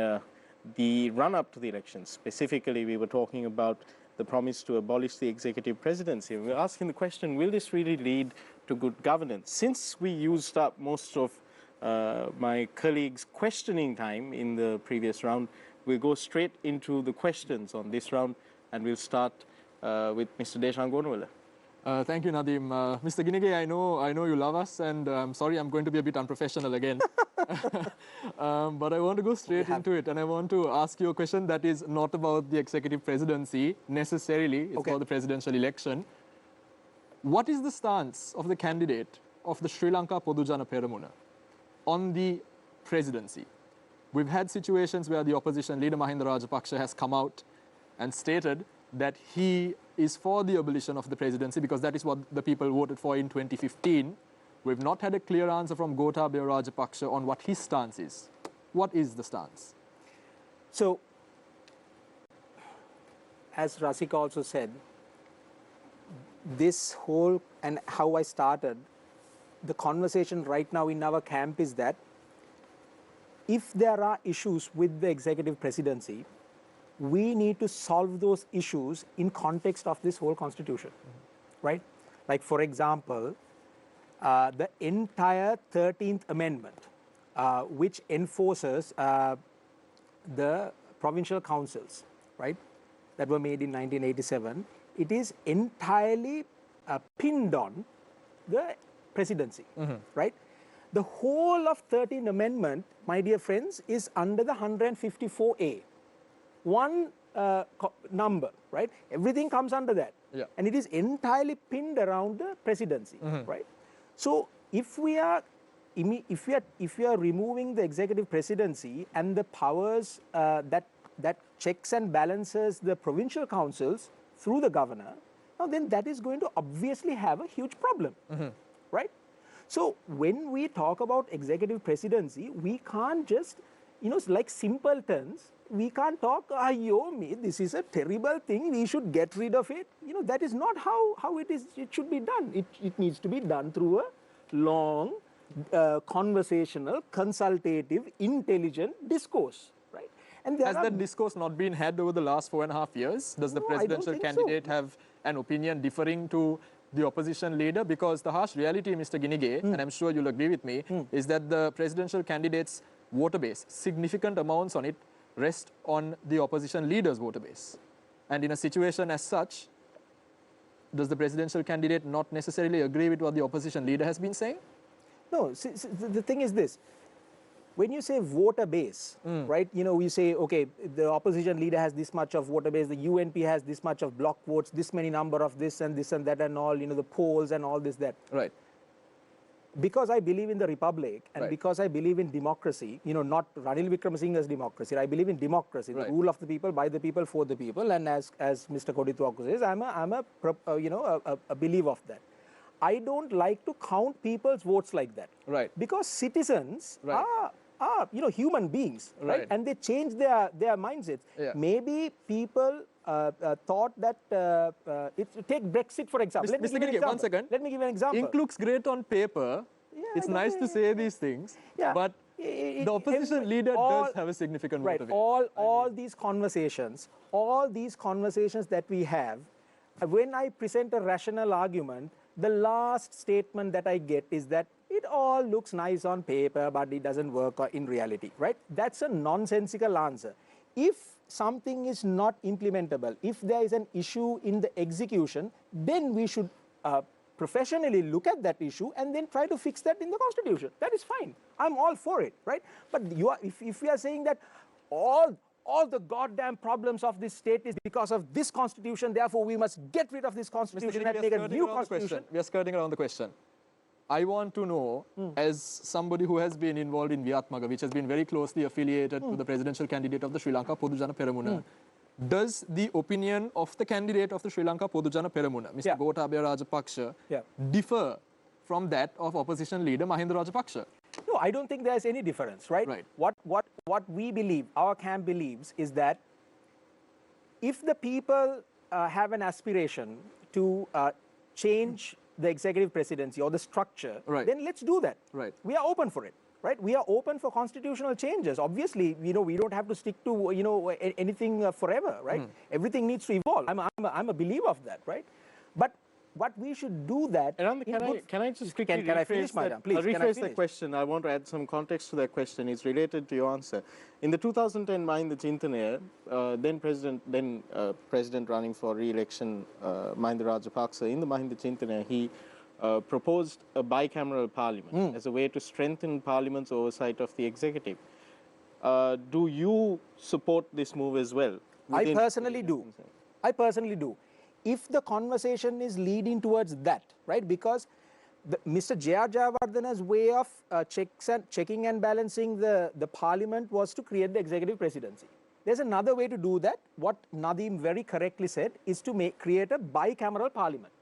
the run-up to the election. Specifically, we were talking about the promise to abolish the executive presidency. We're asking the question, will this really lead to good governance? Since we used up most of my colleagues' questioning time in the previous round, we'll go straight into the questions on this round, and we'll start with Mr. Deshan Gonwala. Thank you, Nadeem. Mr. Ginige, I know you love us, and I'm sorry I'm going to be a bit unprofessional again. But I want to go straight into it, and I want to ask you a question that is not about the executive presidency necessarily, it's about the presidential election. What is the stance of the candidate of the Sri Lanka Podujana Peramuna on the presidency? We've had situations where the opposition leader Mahinda Rajapaksa has come out and stated that he is for the abolition of the presidency because that is what the people voted for in 2015. We've not had a clear answer from Gotabaya Rajapaksa on what his stance is. What is the stance? So, as Rasika also said, this whole, and how I started, the conversation right now in our camp is that if there are issues with the executive presidency, we need to solve those issues in context of this whole constitution, right? Like, for example, the entire 13th Amendment, which enforces the provincial councils, right, that were made in 1987, it is entirely pinned on the presidency, right? The whole of 13th Amendment, my dear friends, is under the 154A. One number, right? Everything comes under that. Yeah. And it is entirely pinned around the presidency, right? So if we are removing the executive presidency and the powers that checks and balances the provincial councils through the governor, now then that is going to obviously have a huge problem, right? So when we talk about executive presidency, we can't just, like simpletons, we can't talk, this is a terrible thing, we should get rid of it. That is not how it should be done. It needs to be done through a long, conversational, consultative, intelligent discourse, right? And has that discourse not been had over the last 4.5 years? Does the presidential candidate have an opinion differing to the opposition leader? Because the harsh reality, Mr. Ginige, and I'm sure you'll agree with me, is that the presidential candidate's voter base, significant amounts on it, rest on the opposition leader's voter base. And in a situation as such, does the presidential candidate not necessarily agree with what the opposition leader has been saying? No, see, the thing is this. When you say voter base, right, you say, okay, the opposition leader has this much of voter base, the UNP has this much of block votes, this many number of this and that and all, the polls and all this, that. Right. Because I believe in the republic and because I believe in democracy, not Ranil Wickremesinghe's democracy, I believe in democracy, the rule of the people, by the people, for the people, and as Mr. Korittuakko says, I'm a believer of that. I don't like to count people's votes like that. Right. Because citizens are human beings, right? And they change their mindsets. Yeah. Maybe people thought that, take Brexit for example. Mr. Ginige, 1 second. Let me give an example. Ink looks great on paper. Yeah, it's nice to say these things, but the opposition leader does have a significant vote of it. All these conversations that we have, when I present a rational argument, the last statement that I get is that it all looks nice on paper, but it doesn't work in reality, right? That's a nonsensical answer. If something is not implementable, if there is an issue in the execution, then we should professionally look at that issue and then try to fix that in the constitution. That is fine. I'm all for it, right? But if we are saying that all the goddamn problems of this state is because of this constitution, therefore we must get rid of this constitution and make a new constitution. We are skirting around the question. I want to know, as somebody who has been involved in Viatmaga, which has been very closely affiliated to the presidential candidate of the Sri Lanka Podujana Peramuna, does the opinion of the candidate of the Sri Lanka Podujana Peramuna, Mr. Gotabaya Rajapaksa, differ from that of opposition leader Mahinda Rajapaksa? No, I don't think there's any difference, right? What we believe, our camp believes, is that if the people have an aspiration to change the executive presidency or the structure, then let's do that. We are open for it. Right, we are open for constitutional changes. Obviously, we don't have to stick to anything forever, right? Everything needs to evolve. I'm a believer of that, right? But what we should do that. Can I just quickly can I finish, madam? Please, rephrase the question. I want to add some context to that question. It's related to your answer. In the 2010 Mahinda Chintanaya, then President running for re-election, Mahinda Rajapaksa, in the Mahinda Chintanaya, he proposed a bicameral parliament as a way to strengthen parliament's oversight of the executive. Do you support this move as well? I personally do. If the conversation is leading towards that, right? Because Mr. J.R. Jayawardena's way of checking and balancing the parliament was to create the executive presidency. There's another way to do that. What Nadeem very correctly said is to create a bicameral parliament.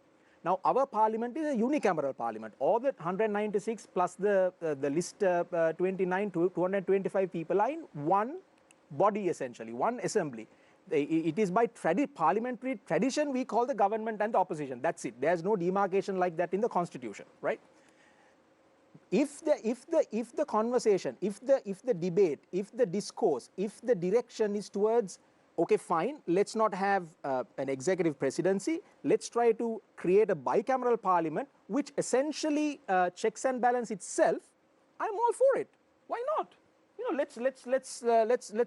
Now, our parliament is a unicameral parliament. All the 196 plus the list 29 to 225 people are in one body, essentially, one assembly. It is by parliamentary tradition we call the government and the opposition. That's it. There's no demarcation like that in the constitution, right? If the conversation, if the debate, if the discourse, if the direction is towards, okay, fine, let's not have an executive presidency. Let's try to create a bicameral parliament, which essentially checks and balance itself. I'm all for it. Why not? Let's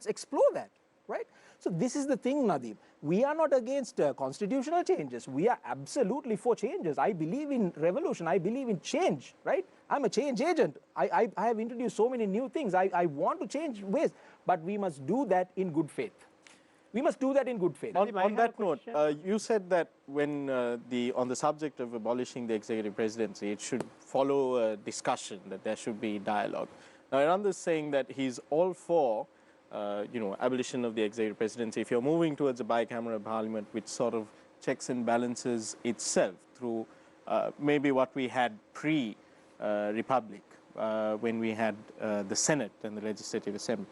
explore that, right? So this is the thing, Nadeem. We are not against constitutional changes. We are absolutely for changes. I believe in revolution. I believe in change, right? I'm a change agent. I have introduced so many new things. I want to change ways, but we must do that in good faith. We must do that in good faith. On that note, you said that when on the subject of abolishing the executive presidency, it should follow a discussion, that there should be dialogue. Now, Anand is saying that he's all for, abolition of the executive presidency. If you're moving towards a bicameral parliament, which sort of checks and balances itself through maybe what we had pre-republic, when we had the Senate and the Legislative Assembly.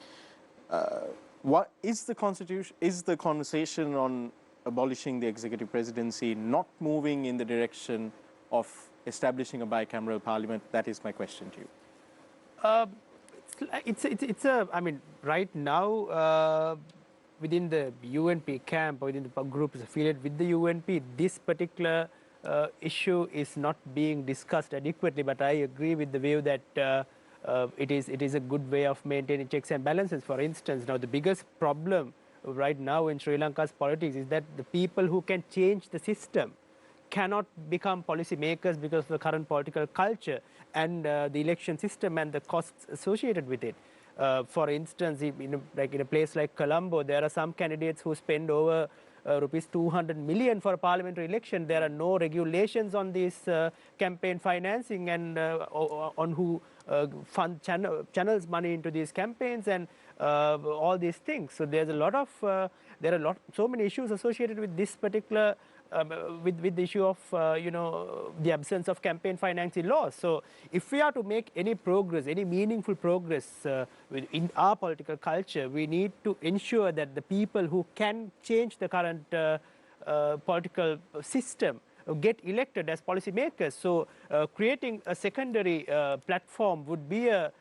What is the constitution? Is the conversation on abolishing the executive presidency not moving in the direction of establishing a bicameral parliament? That is my question to you. I mean, right now, within the UNP camp, or within the groups affiliated with the UNP, this particular issue is not being discussed adequately. But I agree with the view that it is a good way of maintaining checks and balances. For instance, now the biggest problem right now in Sri Lanka's politics is that the people who can change the system cannot become policy makers because of the current political culture and the election system and the costs associated with it. For instance, in a place like Colombo, there are some candidates who spend over rupees 200 million for a parliamentary election. There are no regulations on this campaign financing and on who channels money into these campaigns and all these things. So there's a lot of so many issues associated with this particular with the issue of the absence of campaign financing laws. So if we are to make any progress, any meaningful progress in our political culture, we need to ensure that the people who can change the current political system get elected as policymakers. So creating a secondary platform would be a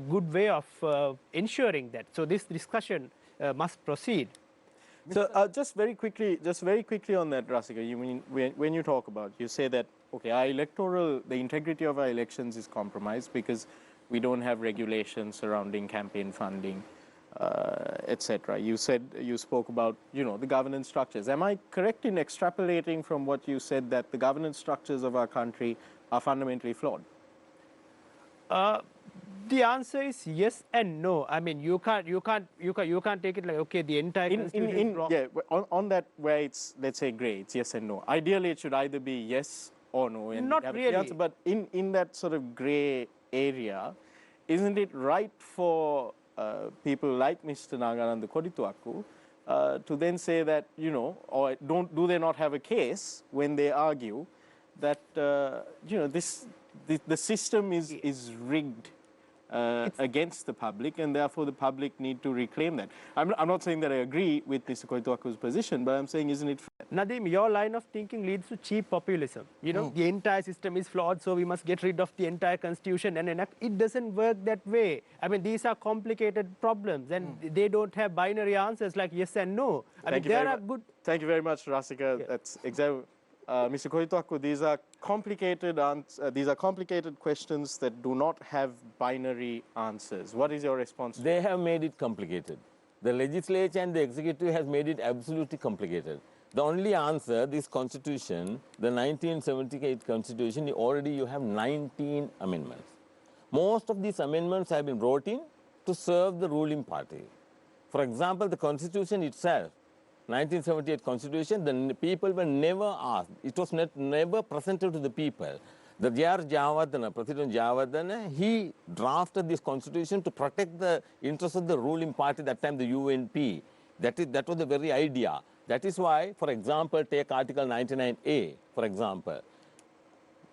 good way of ensuring that. So this discussion must proceed. So just very quickly on that, Rasika, you mean when you talk about, you say that, okay, the integrity of our elections is compromised because we don't have regulations surrounding campaign funding, etc. You spoke about, the governance structures. Am I correct in extrapolating from what you said that the governance structures of our country are fundamentally flawed? The answer is yes and no. I mean, you can't take it like, okay, the entire constitution is wrong. Yeah, on that where it's, let's say, grey, it's yes and no. Ideally, it should either be yes or no. And not really. Answer, but in that sort of grey area, isn't it right for people like Mr. Nagananda Kodituaku to then say that, you know, or do they not have a case when they argue that, you know, the system is rigged against the public, and therefore the public need to reclaim that. I'm not saying that I agree with Mr. Koituaku's position, but I'm saying, isn't it fair? Nadim, your line of thinking leads to cheap populism. You know, the entire system is flawed, so we must get rid of the entire constitution and enact. It doesn't work that way. I mean, these are complicated problems, and they don't have binary answers like yes and no. I mean, there are good. Thank you very much, Rasika. Yeah. That's exactly. Mr. Koituaku, these are complicated questions that do not have binary answers. What is your response? They have made it complicated. The legislature and the executive has made it absolutely complicated. The only answer, this constitution, the 1978 constitution, already you have 19 amendments. Most of these amendments have been brought in to serve the ruling party. For example, the constitution itself, 1978 constitution, the people were never asked. It was never presented to the people. The J.R. Jayawardena, President Jayawardena, he drafted this constitution to protect the interests of the ruling party, that time the UNP. That was the very idea. That is why, for example, take Article 99A, for example.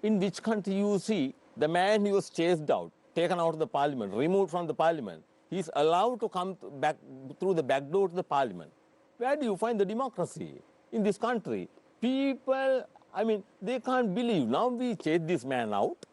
In which country you see the man who was chased out, taken out of the parliament, removed from the parliament, he is allowed to come back through the back door to the parliament. Where do you find the democracy in this country? People, I mean, they can't believe. Now we chase this man out,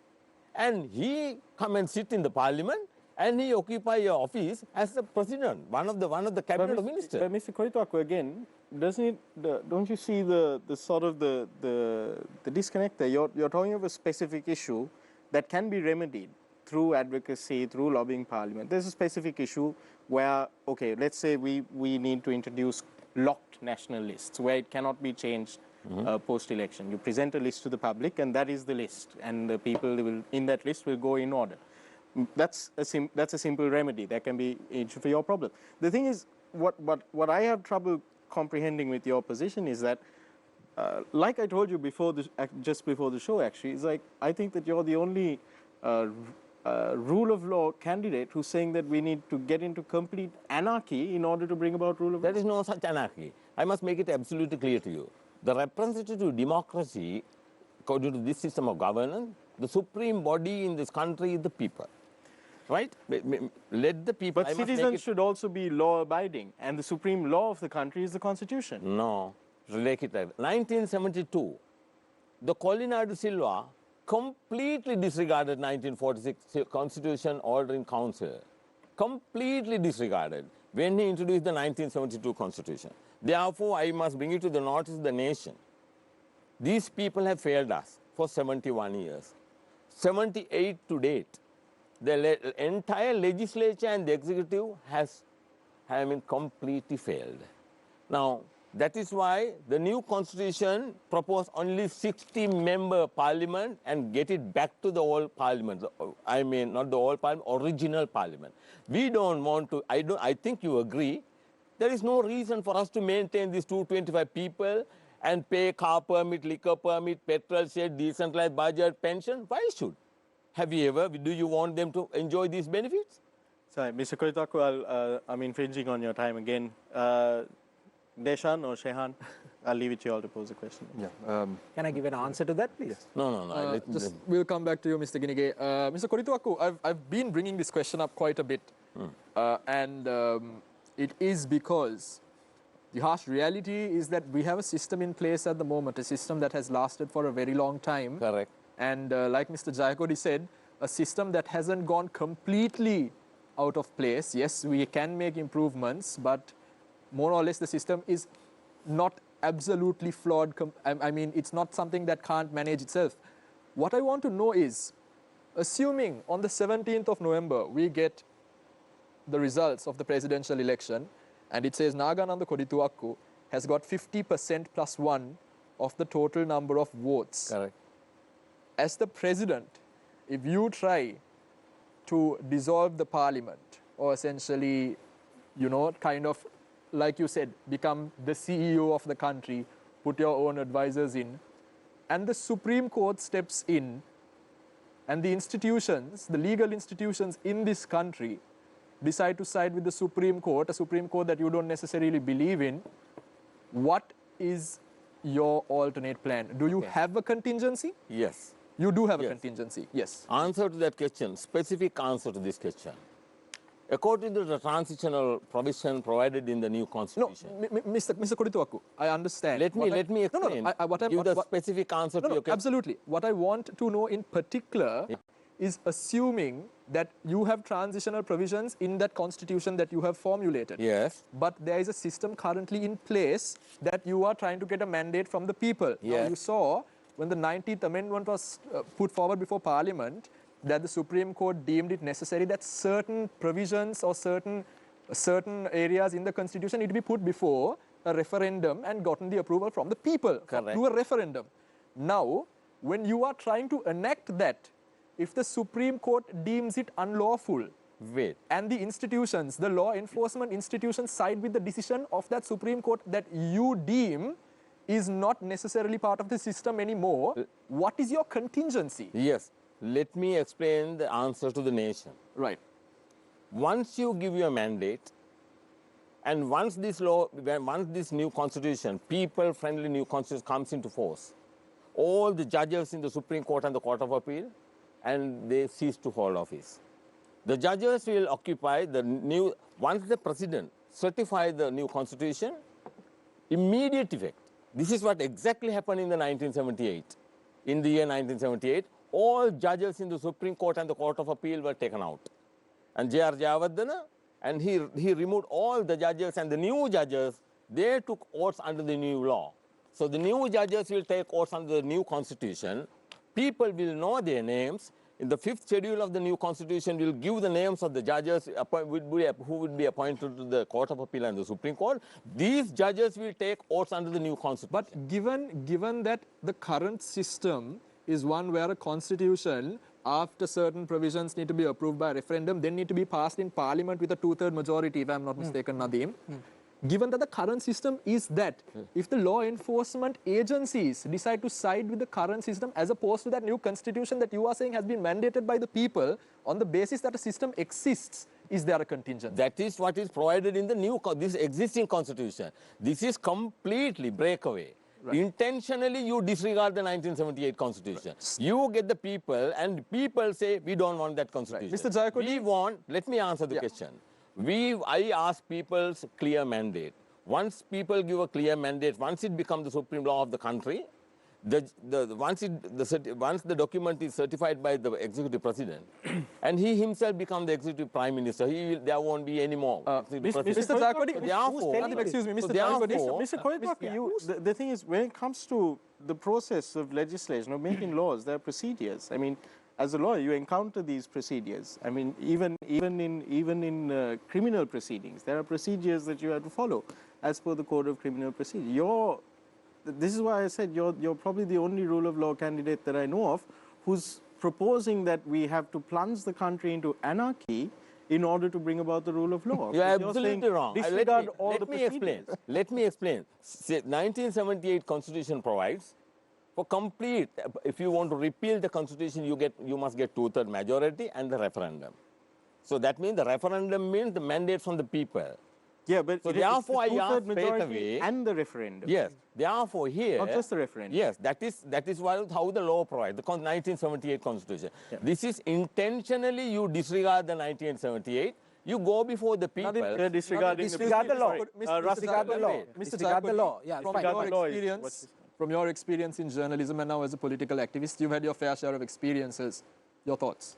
and he come and sit in the parliament, and he occupy your office as the president, one of the cabinet ministers. But Mr. Koituaku, again, don't you see the sort of the disconnect there? You're talking of a specific issue that can be remedied through advocacy, through lobbying parliament. There's a specific issue where, okay, let's say we need to introduce locked national lists where it cannot be changed post-election. You present a list to the public, and that is the list, and the people in that list will go in order. That's a simple remedy. That can be answered for your problem. The thing is, what I have trouble comprehending with your position is that, like I told you just before the show, actually, is like I think that you're the only rule of law candidate who's saying that we need to get into complete anarchy in order to bring about rule of law. There is no such anarchy. I must make it absolutely clear to you. The representative democracy, according to this system of governance, the supreme body in this country is the people. Right? Let the people... But citizens should also be law-abiding, and the supreme law of the country is the Constitution. No. Relate it like 1972, the Colinado Silva completely disregarded 1946 Constitution Ordering Council. Completely disregarded when he introduced the 1972 Constitution. Therefore, I must bring it to the notice of the nation. These people have failed us for 71 years. 78 to date. The entire legislature and the executive have been completely failed. Now, that is why the new constitution proposed only 60-member parliament and get it back to the old parliament. I mean, not the old parliament, original parliament. We don't want to, I think you agree, there is no reason for us to maintain these 225 people and pay car permit, liquor permit, petrol shed, decentralized budget, pension. Why should? Have you ever, do you want them to enjoy these benefits? Sorry, Mr. Koituaku, I'm infringing on your time again. Deshan or Shehan, I'll leave it to you all to pose a question. Yeah. Can I give an answer to that, please? No. We'll come back to you, Mr. Ginige. Mr. Koituaku, I've been bringing this question up quite a bit. And it is because the harsh reality is that we have a system in place at the moment, a system that has lasted for a very long time. Correct. And like Mr. Jayakodi said, a system that hasn't gone completely out of place. Yes, we can make improvements, but more or less the system is not absolutely flawed. I mean, it's not something that can't manage itself. What I want to know is, assuming on the 17th of November, we get the results of the presidential election, and it says Nagananda Kodituakku has got 50% plus 1 of the total number of votes. Correct. As the president, if you try to dissolve the parliament, or essentially, you know, kind of, like you said, become the CEO of the country, put your own advisors in, and the Supreme Court steps in, and the institutions, the legal institutions in this country, decide to side with the Supreme Court, a Supreme Court that you don't necessarily believe in, what is your alternate plan? Do you have a contingency? Yes. You do have a Yes. contingency, yes. Answer to that question, specific answer to this question. According to the transitional provision provided in the new No, constitution. Mr. Kodituaku, I understand. Let me explain. Give the specific answer to your question. Absolutely. What I want to know in particular is assuming that you have transitional provisions in that constitution that you have formulated. Yes. But there is a system currently in place that you are trying to get a mandate from the people. Now, Yes. you saw when the 19th Amendment was put forward before Parliament that the Supreme Court deemed it necessary that certain provisions or certain areas in the constitution need to be put before a referendum and gotten the approval from the people through a referendum. Now, when you are trying to enact that, if the Supreme Court deems it unlawful, Wait. and the institutions, the law enforcement institutions side with the decision of that Supreme Court that you deem is not necessarily part of the system anymore, what is your contingency? Yes. Let me explain the answer to the nation. Right. Once you give your mandate, and once this new constitution, people-friendly new constitution comes into force, all the judges in the Supreme Court and the Court of Appeal, and they cease to hold office. The judges will occupy the new, once the president certifies the new constitution, immediate effect. This is what exactly happened in the 1978. In the year 1978, all judges in the Supreme Court and the Court of Appeal were taken out. And J.R. Jayawardena, and he removed all the judges, and the new judges, they took oaths under the new law. So the new judges will take oaths under the new constitution. People will know their names. In the 5th schedule of the new constitution, will give the names of the judges who would be appointed to the Court of Appeal and the Supreme Court. These judges will take oaths under the new constitution. But given that the current system is one where a constitution, after certain provisions need to be approved by referendum, then need to be passed in Parliament with a 2/3 majority, if I'm not mistaken, Nadeem. Given that the current system is that, if the law enforcement agencies decide to side with the current system as opposed to that new constitution that you are saying has been mandated by the people on the basis that a system exists, is there a contingency? That is what is provided in the this existing constitution. This is completely breakaway. Right. Intentionally, you disregard the 1978 constitution. Right. You get the people, and people say, we don't want that constitution. Right. Mr. Jayakodi, we want, let me answer the question. I ask people's clear mandate. Once people give a clear mandate, once it becomes the supreme law of the country, once the document is certified by the executive president, and he himself becomes the executive prime minister, there won't be any more. Mr. Jayakodi, excuse me, Mr. Jayakodi, the thing is, when it comes to the process of legislation, of making laws, there are procedures. I mean, as a lawyer, you encounter these procedures. I mean, even in criminal proceedings, there are procedures that you have to follow as per the Code of Criminal Procedure. This is why I said you're probably the only rule of law candidate that I know of who's proposing that we have to plunge the country into anarchy in order to bring about the rule of law. You're absolutely wrong. Let me explain. Let me explain. 1978 Constitution provides for complete, if you want to repeal the constitution, you must get 2/3 majority and the referendum. So that means the referendum means the mandate from the people. Yeah, but so therefore I ask straight away, and the referendum. Yes. Therefore here, not just the referendum. Yes, that is how the law provides, the 1978 Constitution. Yeah. This is intentionally you disregard the 1978. You go before the people. Disregard the law. Disregard the law. Yeah, from your experience in journalism and now as a political activist, you've had your fair share of experiences. Your thoughts?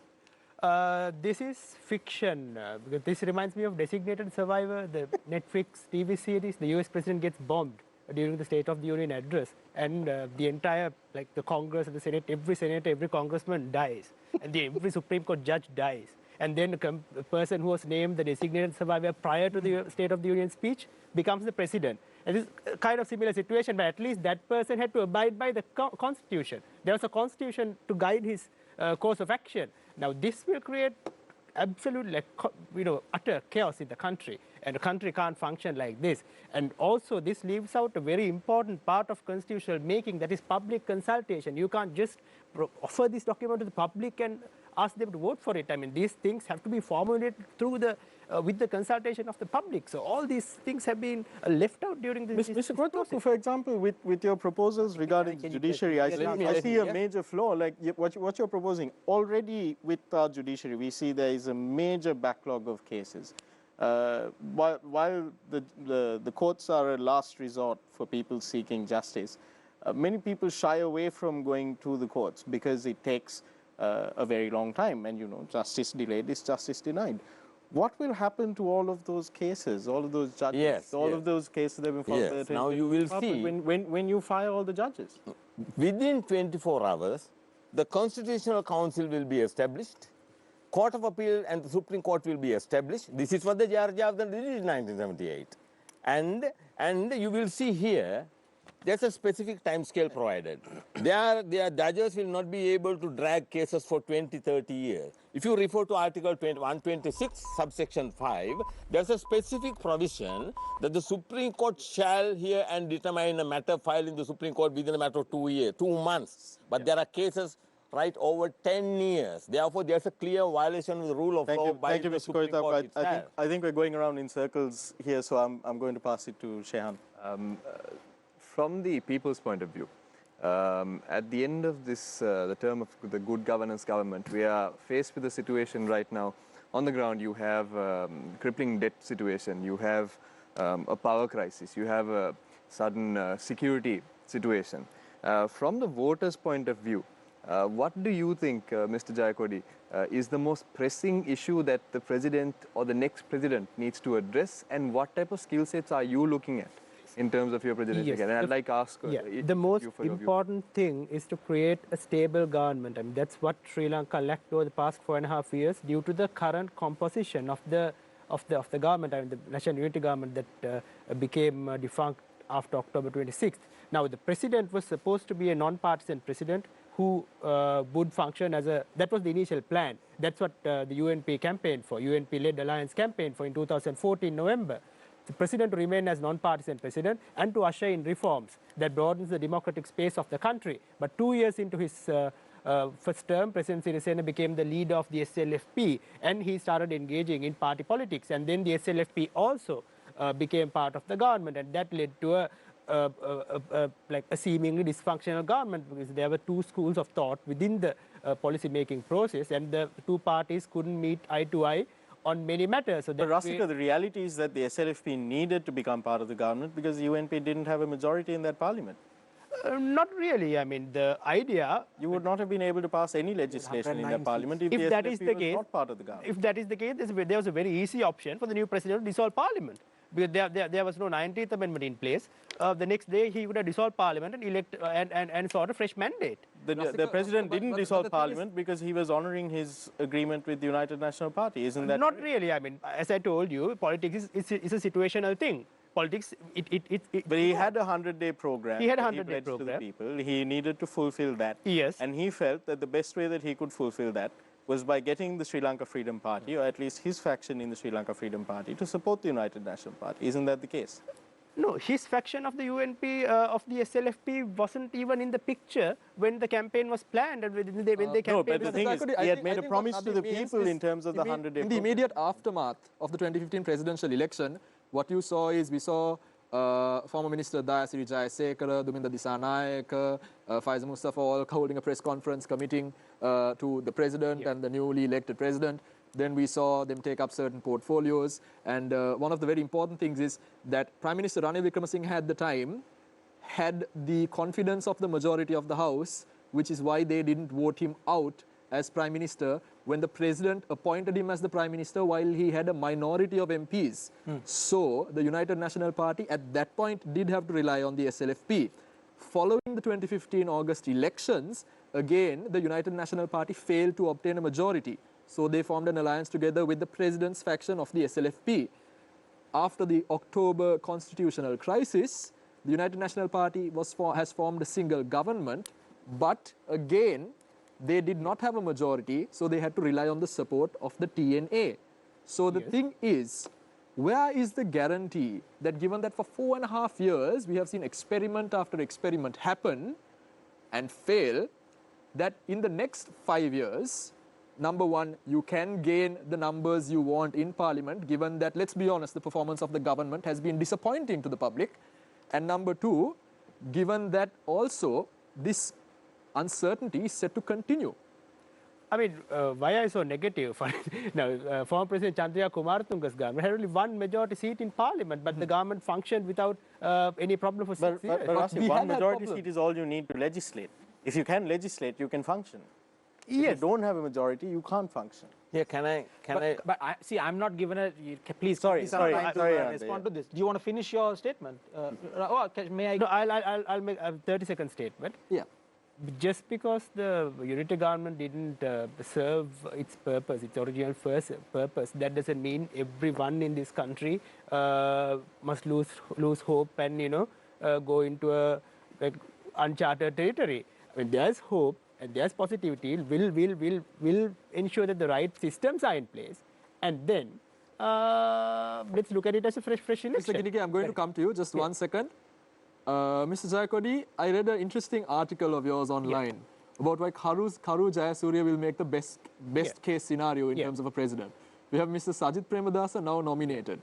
This is fiction, because this reminds me of Designated Survivor, the Netflix TV series. The US president gets bombed during the State of the Union address, and the entire, the Congress and the Senate, every senator, every congressman dies, and every Supreme Court judge dies. And then the person who was named the Designated Survivor prior to the State of the Union speech becomes the president. And this is kind of similar situation, but at least that person had to abide by the Constitution. There was a Constitution to guide his course of action. Now, this will create absolute, utter chaos in the country, and the country can't function like this. And also, this leaves out a very important part of constitutional making, that is public consultation. You can't just offer this document to the public and ask them to vote for it. I mean, these things have to be formulated through the with the consultation of the public. So all these things have been left out during this Mr. process. Kotaku, for example, with your proposals regarding can you judiciary, I let see a major flaw. Like what you're proposing, already with our judiciary, we see there is a major backlog of cases. While the courts are a last resort for people seeking justice, many people shy away from going to the courts because it takes a very long time, and justice delayed is justice denied. What will happen to all of those cases, all of those judges, Yes, all of those cases that have been filed? Yes, now you will see. When you fire all the judges. Within 24 hours, the Constitutional Council will be established, Court of Appeal and the Supreme Court will be established. This is what the Georgia did in 1978. And you will see here, there's a specific time scale provided. Their judges will not be able to drag cases for 20, 30 years. If you refer to Article 126, subsection 5, there's a specific provision that the Supreme Court shall hear and determine a matter filed in the Supreme Court within a matter of 2 months. But there are cases right over 10 years. Therefore, there's a clear violation of the rule of law by the Supreme Court itself. I think we're going around in circles here, so I'm going to pass it to Shehan. From the people's point of view, at the end of this, the term of the good governance government, we are faced with a situation right now. On the ground, you have crippling debt situation, you have a power crisis, you have a sudden security situation. From the voters' point of view, what do you think, Mr. Jayakodi, is the most pressing issue that the president or the next president needs to address, and what type of skill sets are you looking at in terms of your presidency? Yes, And I'd like to ask the most important thing is to create a stable government. I mean, that's what Sri Lanka lacked over the past 4.5 years due to the current composition of the government. I mean, the National Unity Government that became defunct after October 26th. Now, the president was supposed to be a non-partisan president who would function as that was the initial plan. That's what the UNP campaigned for, UNP-led alliance campaigned for in 2014 November. The president to remain as non-partisan president and to usher in reforms that broadens the democratic space of the country. But 2 years into his first term, President Sirisena became the leader of the SLFP, and he started engaging in party politics. And then the SLFP also became part of the government, and that led to a seemingly dysfunctional government, because there were two schools of thought within the policy-making process, and the two parties couldn't meet eye to eye on many matters. So but Rasika, the reality is that the SLFP needed to become part of the government because the UNP didn't have a majority in that parliament. Not really. I mean, the idea... You would not have been able to pass any legislation in that parliament if the that SLFP is the was case, not part of the government. If that is the case, there was a very easy option for the new president to dissolve parliament, because there was no 19th amendment in place. The next day, he would have dissolved parliament and elect and sought a fresh mandate. The president didn't dissolve parliament because he was honoring his agreement with the United National Party. Isn't that Not correct? really. I mean, as I told you, politics is a situational thing. Politics, But he had a 100-day program. He had a that 100-day pledged to the program. people. He needed to fulfill that. Yes. And he felt that the best way that he could fulfill that was by getting the Sri Lanka Freedom Party, or at least his faction in the Sri Lanka Freedom Party, to support the United National Party. Isn't that the case? No, his faction of the UNP, of the SLFP, wasn't even in the picture when the campaign was planned and when they campaigned. No, but the thing is, I he had think- made I a think promise what to the Nadim means people is in terms of the 100-day in the immediate aftermath of the 2015 presidential election, what you saw is we saw former Minister Dayasiri Jayasekara, Duminda Disanayaka, Faiza Mustafa all holding a press conference committing to the president and the newly elected president. Then we saw them take up certain portfolios. And one of the very important things is that Prime Minister Ranil Wickremesinghe at the time had the confidence of the majority of the House, which is why they didn't vote him out as Prime Minister when the President appointed him as the Prime Minister while he had a minority of MPs. So the United National Party at that point did have to rely on the SLFP. Following the 2015 August elections, again, the United National Party failed to obtain a majority. So they formed an alliance together with the President's faction of the SLFP. After the October constitutional crisis, the United National Party has formed a single government, but again, they did not have a majority, so they had to rely on the support of the TNA. So the thing is, where is the guarantee that given that for 4.5 years, we have seen experiment after experiment happen and fail, that in the next 5 years, number one, you can gain the numbers you want in Parliament, given that, let's be honest, the performance of the government has been disappointing to the public. And number two, given that also this uncertainty is set to continue. I mean, why are you so negative? Now, former President Chandriya Kumaratunga's government had only one majority seat in Parliament, but the government functioned without any problem for 6 years. But Rasim, we one had that majority problem. seat is all you need to legislate. If you can legislate, you can function. If you Yes. don't have a majority, you can't function. Here, can I? But see, I'm not given a. Please, Sorry, please, sorry, I'm trying to sorry, Anand, respond yeah. to this. Do you want to finish your statement? May I? No, I'll make a 30-second statement. Yeah. Just because the unity government didn't serve its purpose, its original first purpose, that doesn't mean everyone in this country must lose hope and go into a uncharted territory. I mean, there's hope and there's positivity. Will ensure that the right systems are in place, and then let's look at it as a fresh election. Mr. Ginike, I'm going to come to you. Just 1 second. Mr. Jayakodi, I read an interesting article of yours online about why Karu Jayasuriya will make the best case scenario in terms of a president. We have Mr. Sajith Premadasa now nominated.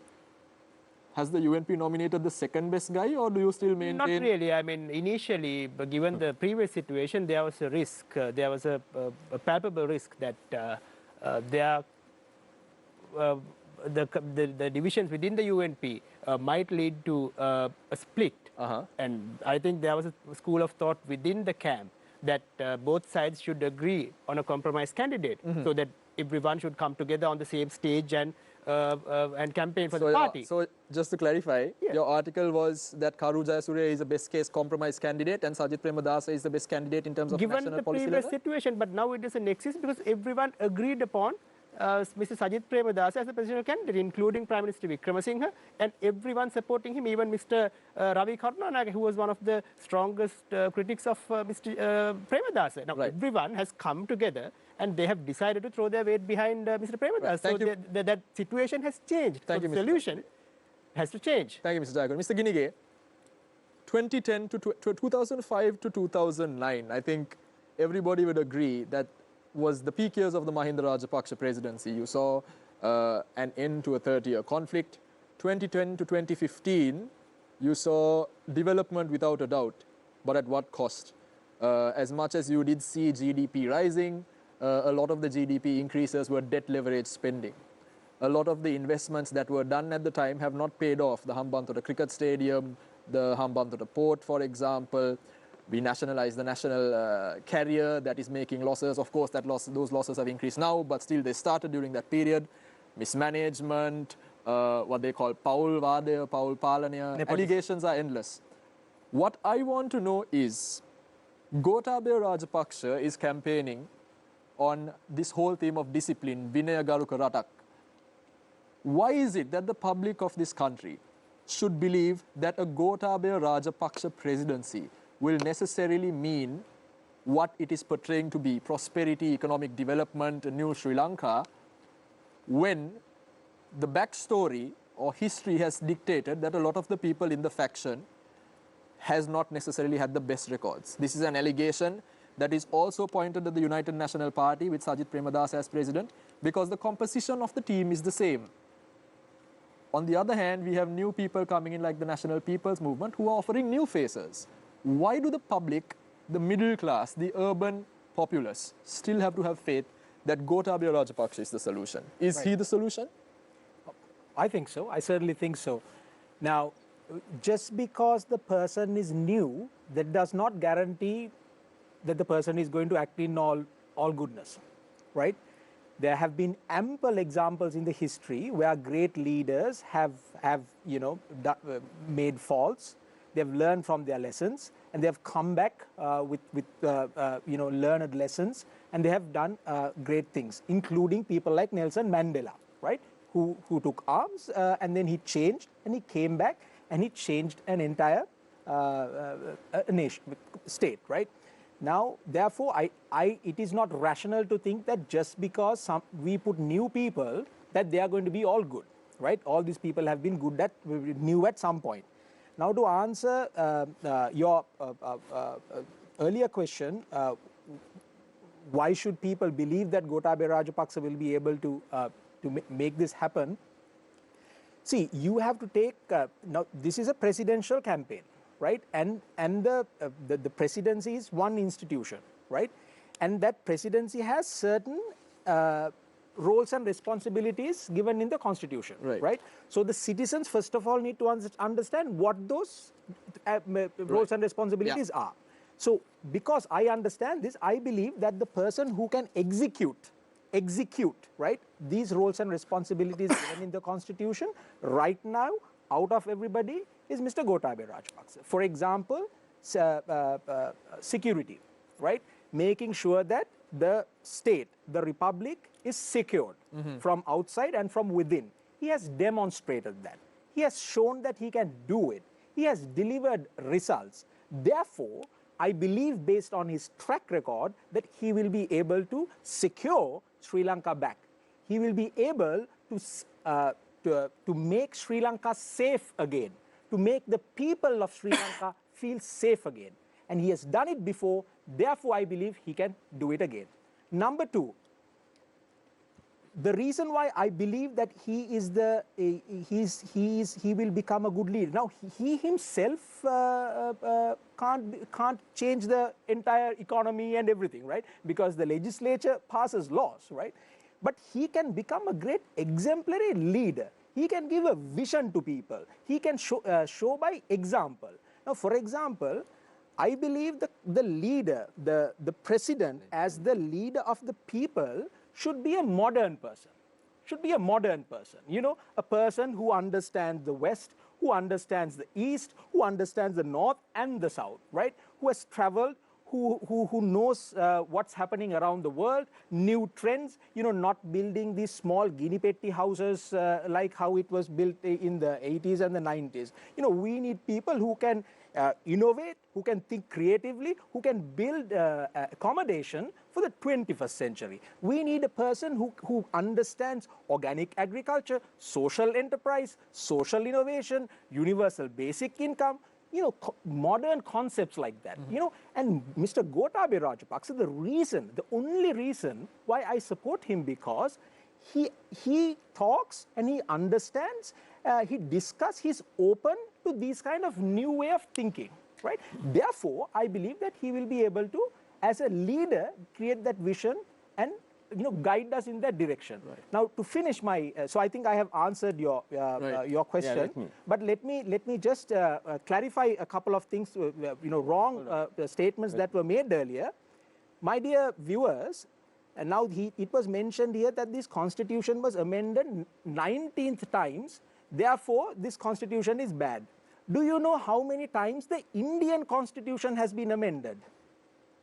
Has the UNP nominated the second best guy, or do you still maintain? Not really. I mean, initially, given the previous situation, there was a risk. There was a palpable risk that the divisions within the UNP might lead to a split. And I think there was a school of thought within the camp that both sides should agree on a compromise candidate, so that everyone should come together on the same stage and campaign for the party. So just to clarify, your article was that Karu Jayasuriya is the best case compromise candidate and Sajith Premadasa is the best candidate in terms of Given national the policy previous level? situation, but now it doesn't exist because everyone agreed upon Mr. Sajith Premadasa as a presidential candidate, including Prime Minister Wickremesinghe, and everyone supporting him, even Mr. Ravi Karunanaka, who was one of the strongest critics of Mr. Premadasa. Now, everyone has come together and they have decided to throw their weight behind Mr. Premadasa. Thank So you. that situation has changed. Thank so you, the Mr. solution has to change. Thank you, Mr. Jayakodi. Mr. Ginige, 2010 to 2005 to 2009, I think everybody would agree that was the peak years of the Mahinda Rajapaksa presidency. You saw an end to a 30-year conflict. 2010 to 2015, you saw development without a doubt, but at what cost? As much as you did see GDP rising, a lot of the GDP increases were debt leverage spending. A lot of the investments that were done at the time have not paid off. The Hambantota Cricket Stadium, the Hambantota Port, for example. We nationalized the national carrier that is making losses. Of course, those losses have increased now, but still they started during that period. Mismanagement, what they call Paul Vadaya, Paul Palanya. Allegations are endless. What I want to know is, Gotabaya Rajapaksa is campaigning on this whole theme of discipline, Vinaya Garuka Ratak. Why is it that the public of this country should believe that a Gotabaya Rajapaksa presidency will necessarily mean what it is portraying to be, prosperity, economic development, a new Sri Lanka, when the backstory or history has dictated that a lot of the people in the faction has not necessarily had the best records. This is an allegation that is also pointed at the United National Party with Sajith Premadasa as president, because the composition of the team is the same. On the other hand, we have new people coming in like the National People's Movement who are offering new faces. Why do the public, the middle class, the urban populace still have to have faith that Gotabaya Rajapaksa is the solution? Is he the solution? I think so. I certainly think so. Now, just because the person is new, that does not guarantee that the person is going to act in all goodness, right? There have been ample examples in the history where great leaders have made faults. They've learned from their lessons, and they have come back with learned lessons, and they have done great things, including people like Nelson Mandela, right? Who took arms and then he changed, and he came back and he changed an entire nation, state, right? Now, therefore, it is not rational to think that just because we put new people, that they are going to be all good, right? All these people have been good new at some point. Now, to answer your earlier question, why should people believe that Gotabaya Rajapaksa will be able to make this happen? See, you have to take, now this is a presidential campaign, right? And the presidency is one institution, right? And that presidency has certain roles and responsibilities given in the constitution, right? So the citizens, first of all, need to understand what those roles and responsibilities are. So because I understand this, I believe that the person who can execute, right, these roles and responsibilities given in the constitution right now, out of everybody, is Mr. Gotabaya Rajapaksa. For example, security, right? Making sure that the state, the republic, is secured from outside and from within. He has demonstrated that. He has shown that he can do it. He has delivered results. Therefore, I believe, based on his track record, that he will be able to secure Sri Lanka back. He will be able to make Sri Lanka safe again, to make the people of Sri Lanka feel safe again. And he has done it before, therefore I believe he can do it again. Number two, the reason why I believe that he will become a good leader. Now, he himself can't change the entire economy and everything, right? Because the legislature passes laws, right? But he can become a great exemplary leader. He can give a vision to people. He can show by example. Now, for example, I believe the leader, the president, as the leader of the people, should be a modern person. Should be a modern person. You know, a person who understands the West, who understands the East, who understands the North and the South, right? Who has traveled, who knows what's happening around the world, new trends, you know, not building these small guinea petty houses like how it was built in the 80s and the 90s. You know, we need people who can innovate, who can think creatively, who can build accommodation for the 21st century. We need a person who understands organic agriculture, social enterprise, social innovation, universal basic income, you know, modern concepts like that, you know. And Mr. Gotabaya Rajapaksa, the only reason why I support him, because he talks and he understands, he discusses, he's open to these kind of new way of thinking, right? Therefore, I believe that he will be able to, as a leader, create that vision and, you know, guide us in that direction. Right. Now, to finish my, so I think I have answered your question, but let me just clarify a couple of things, you know, wrong statements that were made earlier. My dear viewers, and now it was mentioned here that this constitution was amended 19th times, therefore this constitution is bad. Do you know how many times the Indian constitution has been amended?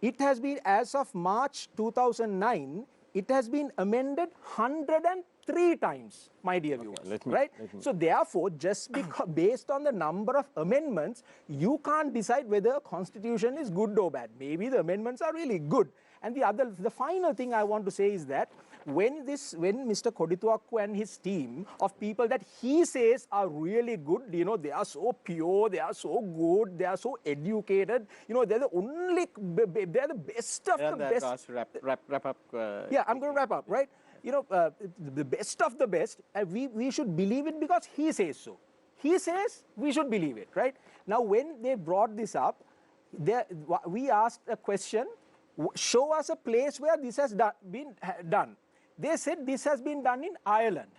It has been, as of March 2009, it has been amended 103 times, my dear viewers, right? So therefore, just because, based on the number of amendments, you can't decide whether a constitution is good or bad. Maybe the amendments are really good. And the final thing I want to say is that when Mr. Kodituakku and his team of people that he says are really good, you know, they are so pure, they are so good, they are so educated, you know, they're the best of the best. Wrap up. Yeah, I'm going to wrap up, right? You know, the best of the best, we should believe it because he says so. He says we should believe it, right? Now, when they brought this up, we asked a question, show us a place where this has been done. They said this has been done in Ireland,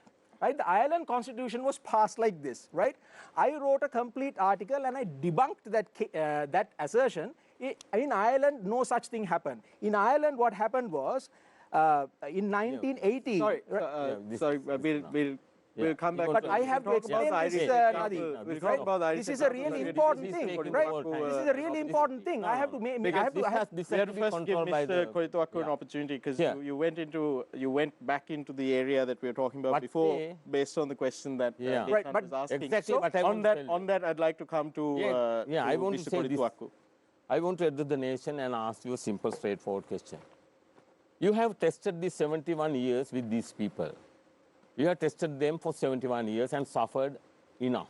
right? The Ireland constitution was passed like this, right? I wrote a complete article and I debunked that assertion. In Ireland, no such thing happened. In Ireland, what happened was, in 1980... We'll come back. But I have to explain this, Nadeem. We'll talk about Irish. This is a really important thing, right? This is a really important thing. I have to make. We have to first give Mr. Kodituakku an opportunity, because you went back into the area that we were talking about before, based on the question that Desant was asking. Exactly. So on that, I'd like to come to Mr. Kodituakku. I want to address the nation and ask you a simple, straightforward question. You have tested these 71 years with these people. You have tested them for 71 years and suffered enough.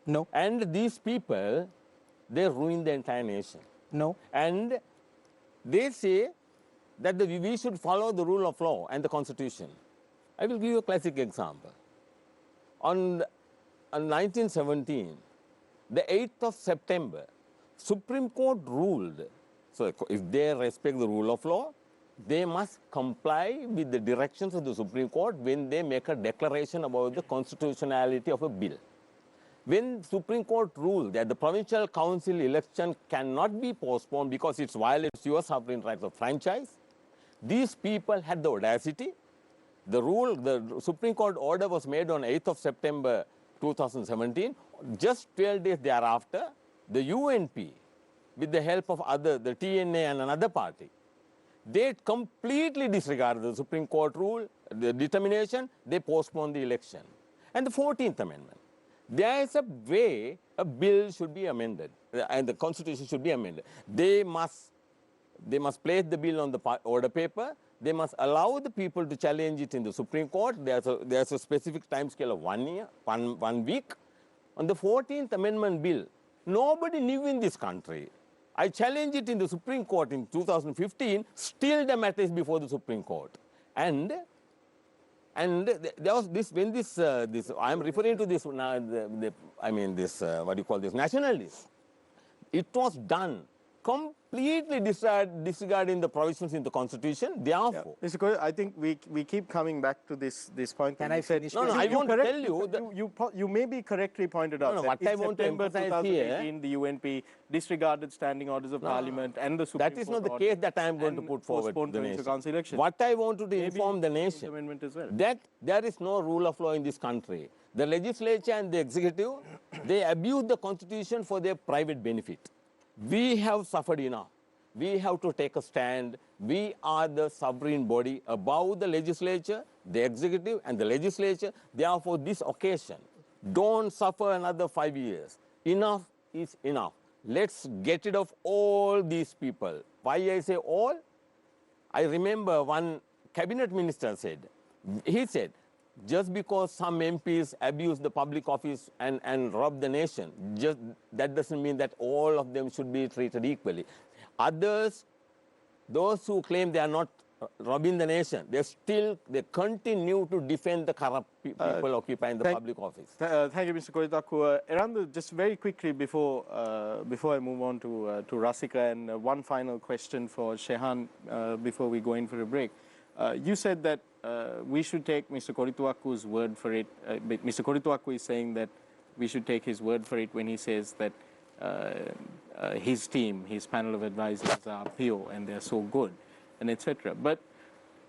No. And these people, they ruined the entire nation. No. And they say that we should follow the rule of law and the constitution. I will give you a classic example. On 1917, the 8th of September, Supreme Court ruled, so if they respect the rule of law, they must comply with the directions of the Supreme Court when they make a declaration about the constitutionality of a bill. When Supreme Court ruled that the provincial council election cannot be postponed because it violates your sovereign rights of franchise, these people had the audacity. The Supreme Court order was made on 8th of September 2017. Just 12 days thereafter, the UNP, with the help of the TNA and another party, they completely disregarded the Supreme Court rule, the determination, they postponed the election. And the 14th Amendment. There is a way a bill should be amended and the constitution should be amended. They must place the bill on the order paper. They must allow the people to challenge it in the Supreme Court. There's a specific time scale of 1 year, one week. On the 14th Amendment bill, nobody knew in this country. I challenged it in the Supreme Court in 2015. Still the matter is before the Supreme Court. And there was this, when this I am referring to this, what do you call this, nationalism. It was done completely disregarding the provisions in the Constitution. Therefore, Mr. Koy, I think we keep coming back to this point. Can I finish? No, I want to tell you that you may be correctly pointed out that what in I want to September emphasize 2018, the UNP disregarded standing orders of Parliament and the Supreme Court. That is not the case that I am going to put forward to the nation. Election. What I wanted to inform the nation, amendment as well. that there is no rule of law in this country. The legislature and the executive, they abuse the Constitution for their private benefit. We have suffered enough. We have to take a stand. We are the sovereign body above the legislature, the executive and the legislature. Therefore, this occasion, don't suffer another 5 years. Enough is enough. Let's get rid of all these people. Why I say all? I remember one cabinet minister said, he said, just because some MPs abuse the public office and rob the nation, that doesn't mean that all of them should be treated equally. Others, those who claim they are not robbing the nation, they continue to defend the corrupt people occupying the public office. Thank you, Mr. Koitaku. Eranda, just very quickly before I move on to Rasika, and one final question for Shehan before we go in for a break. You said that we should take Mr. Koitaku's word for it. Mr. Koitaku is saying that we should take his word for it when he says that his team, his panel of advisors are pure and they're so good, and etc. But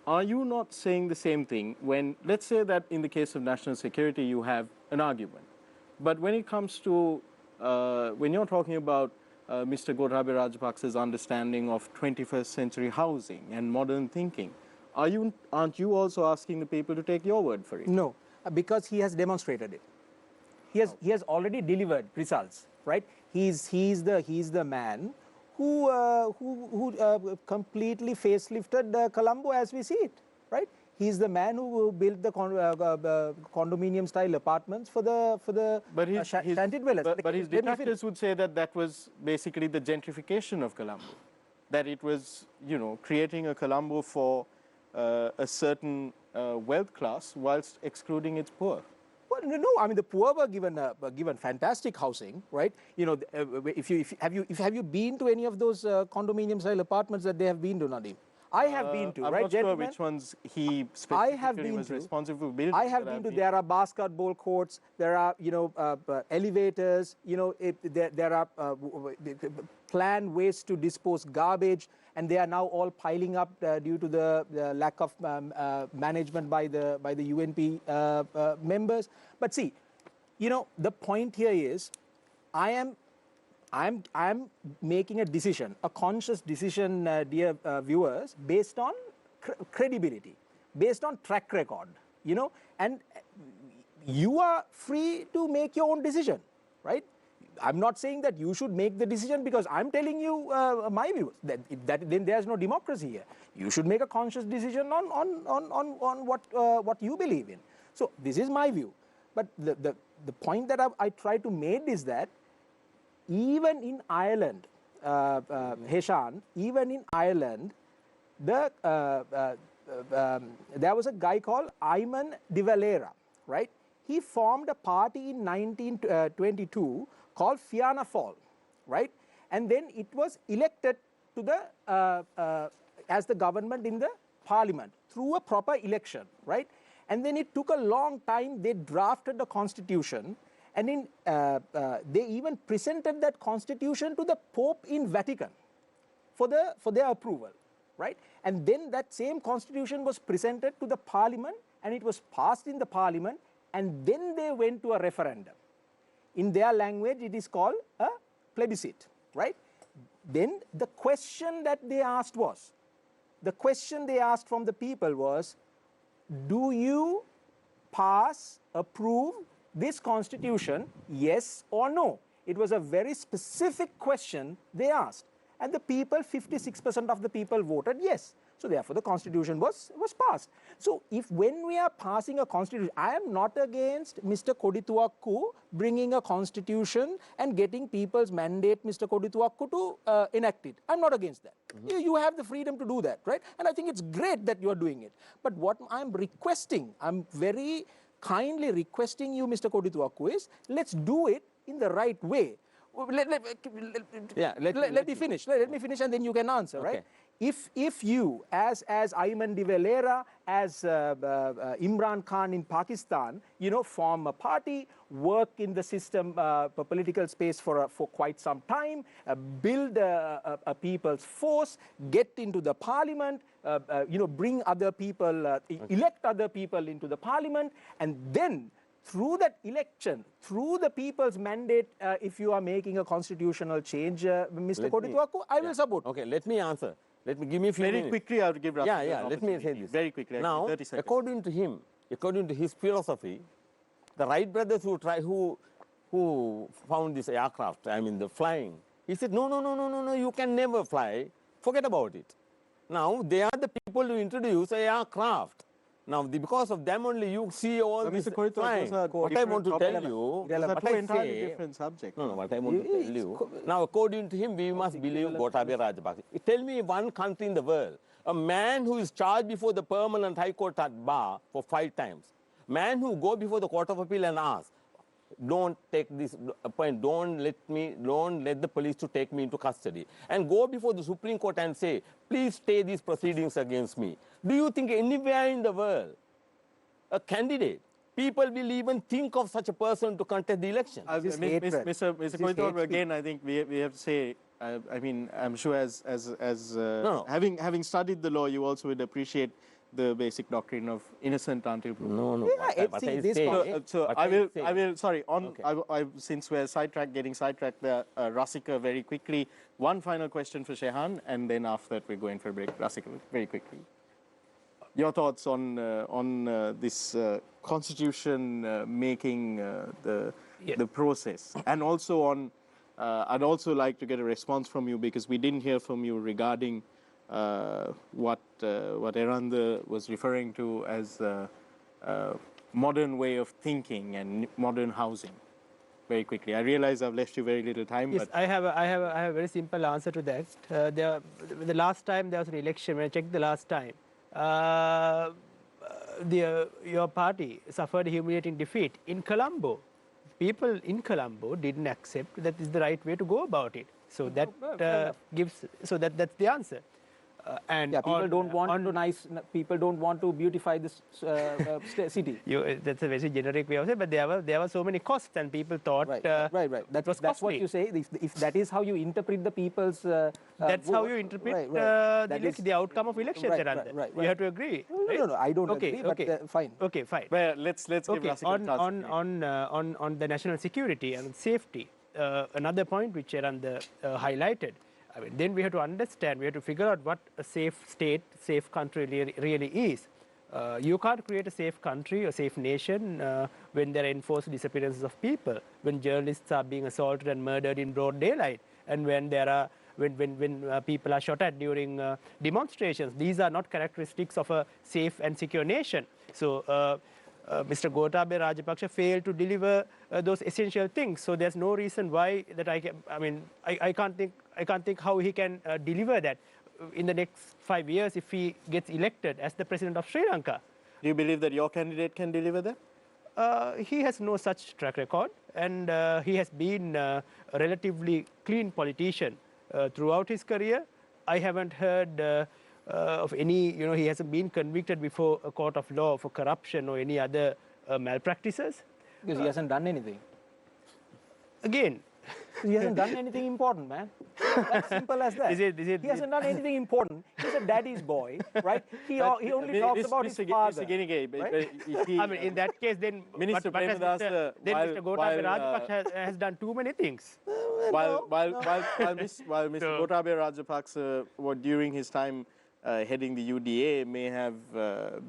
are you not saying the same thing when, let's say that in the case of national security, you have an argument. But when it comes to, when you're talking about Mr. Gotabaya Rajapaksa's understanding of 21st century housing and modern thinking, aren't you also asking the people to take your word for it? No, because he has demonstrated it. He has already delivered results, right? He's the man who completely facelifted Colombo as we see it, right? He's the man who built the condominium style apartments for the shanty dwellers. But his detractors would say that that was basically the gentrification of Colombo, that it was, you know, creating a Colombo for a certain wealth class whilst excluding its poor. Well, no, I mean the poor were given fantastic housing, right? You know, have you been to any of those condominium style apartments that they have been to, Nadeem? I have been to, I'm right, not gentlemen? sure which ones he specifically was responsible for building. I have been to. There are basketball courts. There are, you know, elevators. You know, there are planned ways to dispose garbage, and they are now all piling up due to the lack of management by the UNP members. But see, you know, the point here is, I'm making a decision, a conscious decision, dear viewers, based on credibility, based on track record, you know, and you are free to make your own decision, right? I'm not saying that you should make the decision because I'm telling you my views. Then there's no democracy here. You should make a conscious decision on what you believe in. So this is my view. But the point that I try to make is that even in Ireland, Heshan, even in Ireland, there was a guy called Ayman de Valera, right? He formed a party in 1922 called Fianna Fáil, right? And then it was elected to the as the government in the parliament through a proper election, right? And then it took a long time. They drafted the constitution, and in they even presented that constitution to the Pope in Vatican for their approval, right? And then that same constitution was presented to the parliament, and it was passed in the parliament, and then they went to a referendum. In their language, it is called a plebiscite, right? Then the question that they asked was, the question they asked from the people was, do you approve this constitution, yes or no? It was a very specific question they asked. And the people, 56% of the people voted yes. So therefore the constitution was passed. So if when we are passing a constitution, I am not against Mr. Kodituakku bringing a constitution and getting people's mandate, Mr. Kodituakku, to enact it. I'm not against that. Mm-hmm. You have the freedom to do that, right? And I think it's great that you are doing it. But what I'm requesting, I'm very kindly requesting you, Mr. Kodituakku, is let's do it in the right way. Let me finish. Let me finish, and then you can answer, okay. Right? If you, as Ayman de Valera, as Imran Khan in Pakistan, form a party, work in the system, political space for quite some time, build a people's force, get into the parliament, bring other people, elect other people into the parliament, and then through that election, through the people's mandate, if you are making a constitutional change, Mr. Kodituakku, I will support. Okay, let me answer. Give me a few minutes. Very quickly, I will give Rafi let me say this. Very quickly, now, 30 seconds. According to him, according to his philosophy, the Wright brothers who found this aircraft, I mean the flying, he said, no, you can never fly. Forget about it. Now, they are the people who introduce an aircraft. Now, because of them only, you see all this flying. What I want to tell you, what I say, different subject. No, what I want to tell you. Now, according to him, we must believe Gotabaya Rajapaksa. Tell me one country in the world, a man who is charged before the permanent High Court at bar for 5 times, man who go before the Court of Appeal and ask, don't take this point, don't let the police to take me into custody, and go before the Supreme Court and say, please stay these proceedings against me. Do you think anywhere in the world, a candidate, people will even think of such a person to contest the election? Mr. Kodituakku, again, I think we have to say, I mean, I'm sure having studied the law, you also would appreciate the basic doctrine of innocent until proven. No. I will. Sorry. Since we're getting sidetracked there, Rasika, very quickly. One final question for Shehan, and then after that we're going for a break. Rasika, very quickly. Your thoughts on this constitution making the process, and also on. I'd also like to get a response from you, because we didn't hear from you regarding what Eranda was referring to as modern way of thinking and modern housing. Very quickly, I realize I've left you very little time. Yes, but I have a very simple answer to that. The last time there was an election, when I checked the last time, your party suffered a humiliating defeat in Colombo. People in Colombo didn't accept that is the right way to go about it. So that that's the answer. And people don't want to beautify this city. That's a very generic way of saying, but there were so many costs, and people thought right. That's what you say. If that is how you interpret the people's, that's how you interpret the outcome of elections. Right. You have to agree. No, I don't agree. But fine. Okay, fine. Well, let's give on the national security and safety. Another point which Eranda highlighted. I mean, then we have to understand, we have to figure out what a safe state, safe country really is. You can't create a safe country, a safe nation when there are enforced disappearances of people, when journalists are being assaulted and murdered in broad daylight, and when people are shot at during demonstrations. These are not characteristics of a safe and secure nation. So Mr. Gotabaya Rajapaksa failed to deliver those essential things. So there's no reason why that I can't think how he can deliver that. in the next 5 years if he gets elected as the president of Sri Lanka. Do you believe that your candidate can deliver that? He has no such track record, and he has been a relatively clean politician throughout his career. I haven't heard of any, he hasn't been convicted before a court of law for corruption or any other malpractices. Because he hasn't done anything. Again, He hasn't done anything important, man. That's simple as that. He hasn't done anything important. He's a daddy's boy, right? He only talks about his father. Mr. Ginige, right? I mean, in that case, then Minister Mr. Gotabaya Rajapaksa has done too many things. While Mr. Gotabaya Rajapaksa, during his time heading the UDA, may have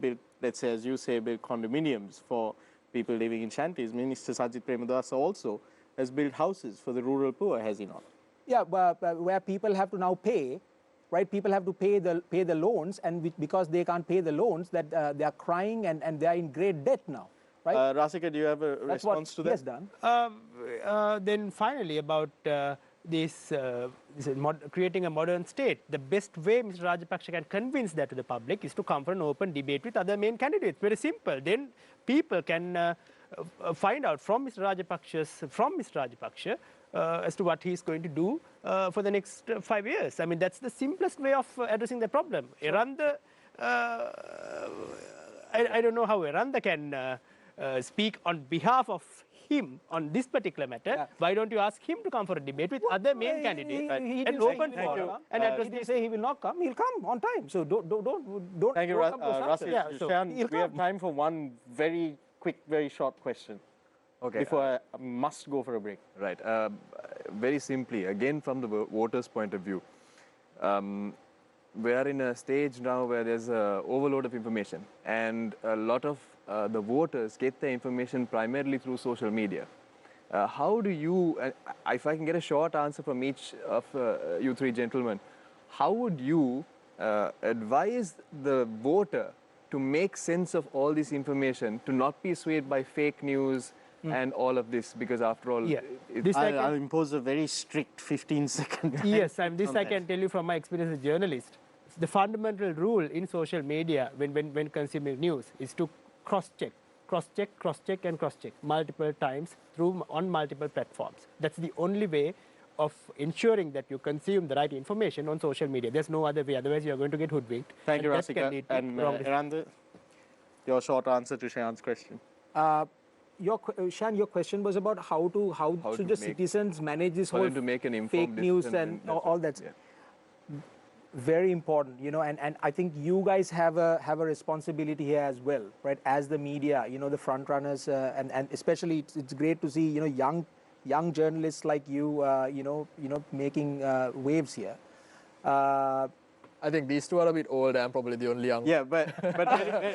built, let's say, as you say, built condominiums for people living in shanties, Minister Sajith Premadasa also has built houses for the rural poor, has he not? Yeah, but where people have to now pay, right? People have to pay the loans, and because they can't pay the loans, that they are crying and they are in great debt now, right? Rasika, do you have a response to that? That's what he has done. Then finally, about creating a modern state, the best way Mr. Rajapaksa can convince that to the public is to come for an open debate with other main candidates. Very simple. Then people can find out from Mr. Rajapaksa as to what he's going to do for the next 5 years. I mean, that's the simplest way of addressing the problem. Eranda, I don't know how Eranda can speak on behalf of him on this particular matter. Yeah. Why don't you ask him to come for a debate with other main candidates and open forum? And he didn't say he will not come. He'll come on time. So don't. Thank you, Rasil. Yeah, so we have time for one very quick, very short question. Okay. Before I must go for a break. Right. Very simply, again from the voters' point of view, we are in a stage now where there's an overload of information, and a lot of the voters get their information primarily through social media. How do you, if I can get a short answer from each of you three gentlemen, how would you advise the voter to make sense of all this information, to not be swayed by fake news and all of this? Because after all, I'll impose a very strict 15-second time. Yes, I can tell you from my experience as a journalist. The fundamental rule in social media when consuming news is to cross-check multiple times on multiple platforms. That's the only way of ensuring that you consume the right information on social media. There's no other way, otherwise you're going to get hoodwinked. Thank you, Rasika. And Eranda, your short answer to Shayan's question. Shan, your question was about how should the citizens manage this whole fake news and all that. Yeah. Very important, and I think you guys have a responsibility here as well, right? As the media, the front runners, and especially it's great to see young journalists like you, making waves here. I think these two are a bit old. I'm probably the only young. Yeah, but Eranda,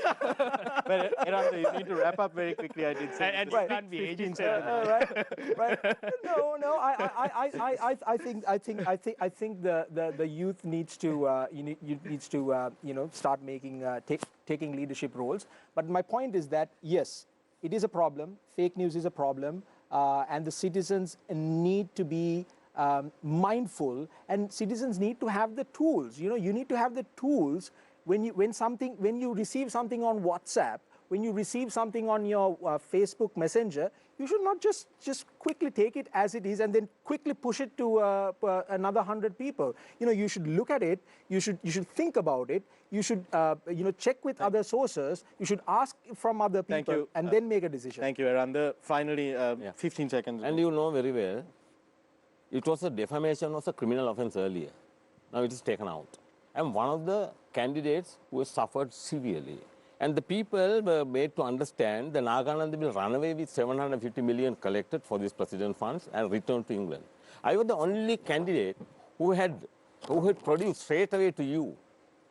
you need to wrap up very quickly. I did say. And you can't be aging. Right. No. I think the youth needs to start taking leadership roles. But my point is that yes, it is a problem. Fake news is a problem, and the citizens need to be mindful, and citizens need to have the tools. You need to have the tools when you receive something on WhatsApp, when you receive something on your Facebook Messenger. You should not just quickly take it as it is and then quickly push it to another 100 people. You should look at it. You should think about it. You should check with other sources. You should ask from other people and then make a decision. Thank you, Eranda. Finally, 15 seconds. And you know very well, it was a defamation, was a criminal offence earlier. Now it is taken out. I'm one of the candidates who has suffered severely. And the people were made to understand that Nagananda will run away with 750 million collected for these president funds and return to England. I was the only candidate who had produced straight away to you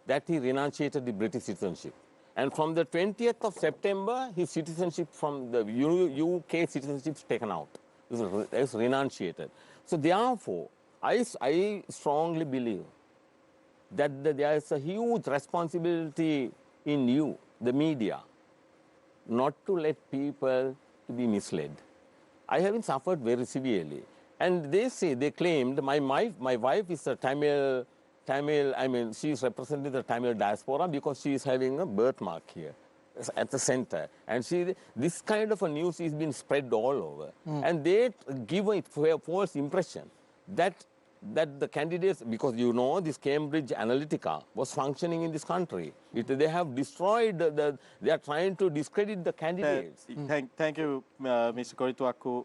that he renunciated the British citizenship. And from the 20th of September, his citizenship from the UK citizenship is taken out. It was renunciated. So therefore, I strongly believe that there is a huge responsibility in you, the media, not to let people to be misled. I have been suffered very severely. And they claimed, my wife is a Tamil Tamil, I mean, she is representing the Tamil diaspora because she is having a birthmark here at the center. And this kind of a news is being spread all over. And they give a false impression that the candidates, because you know this Cambridge Analytica was functioning in this country. They have destroyed, they are trying to discredit the candidates. Thank you, Mr. Korituaku.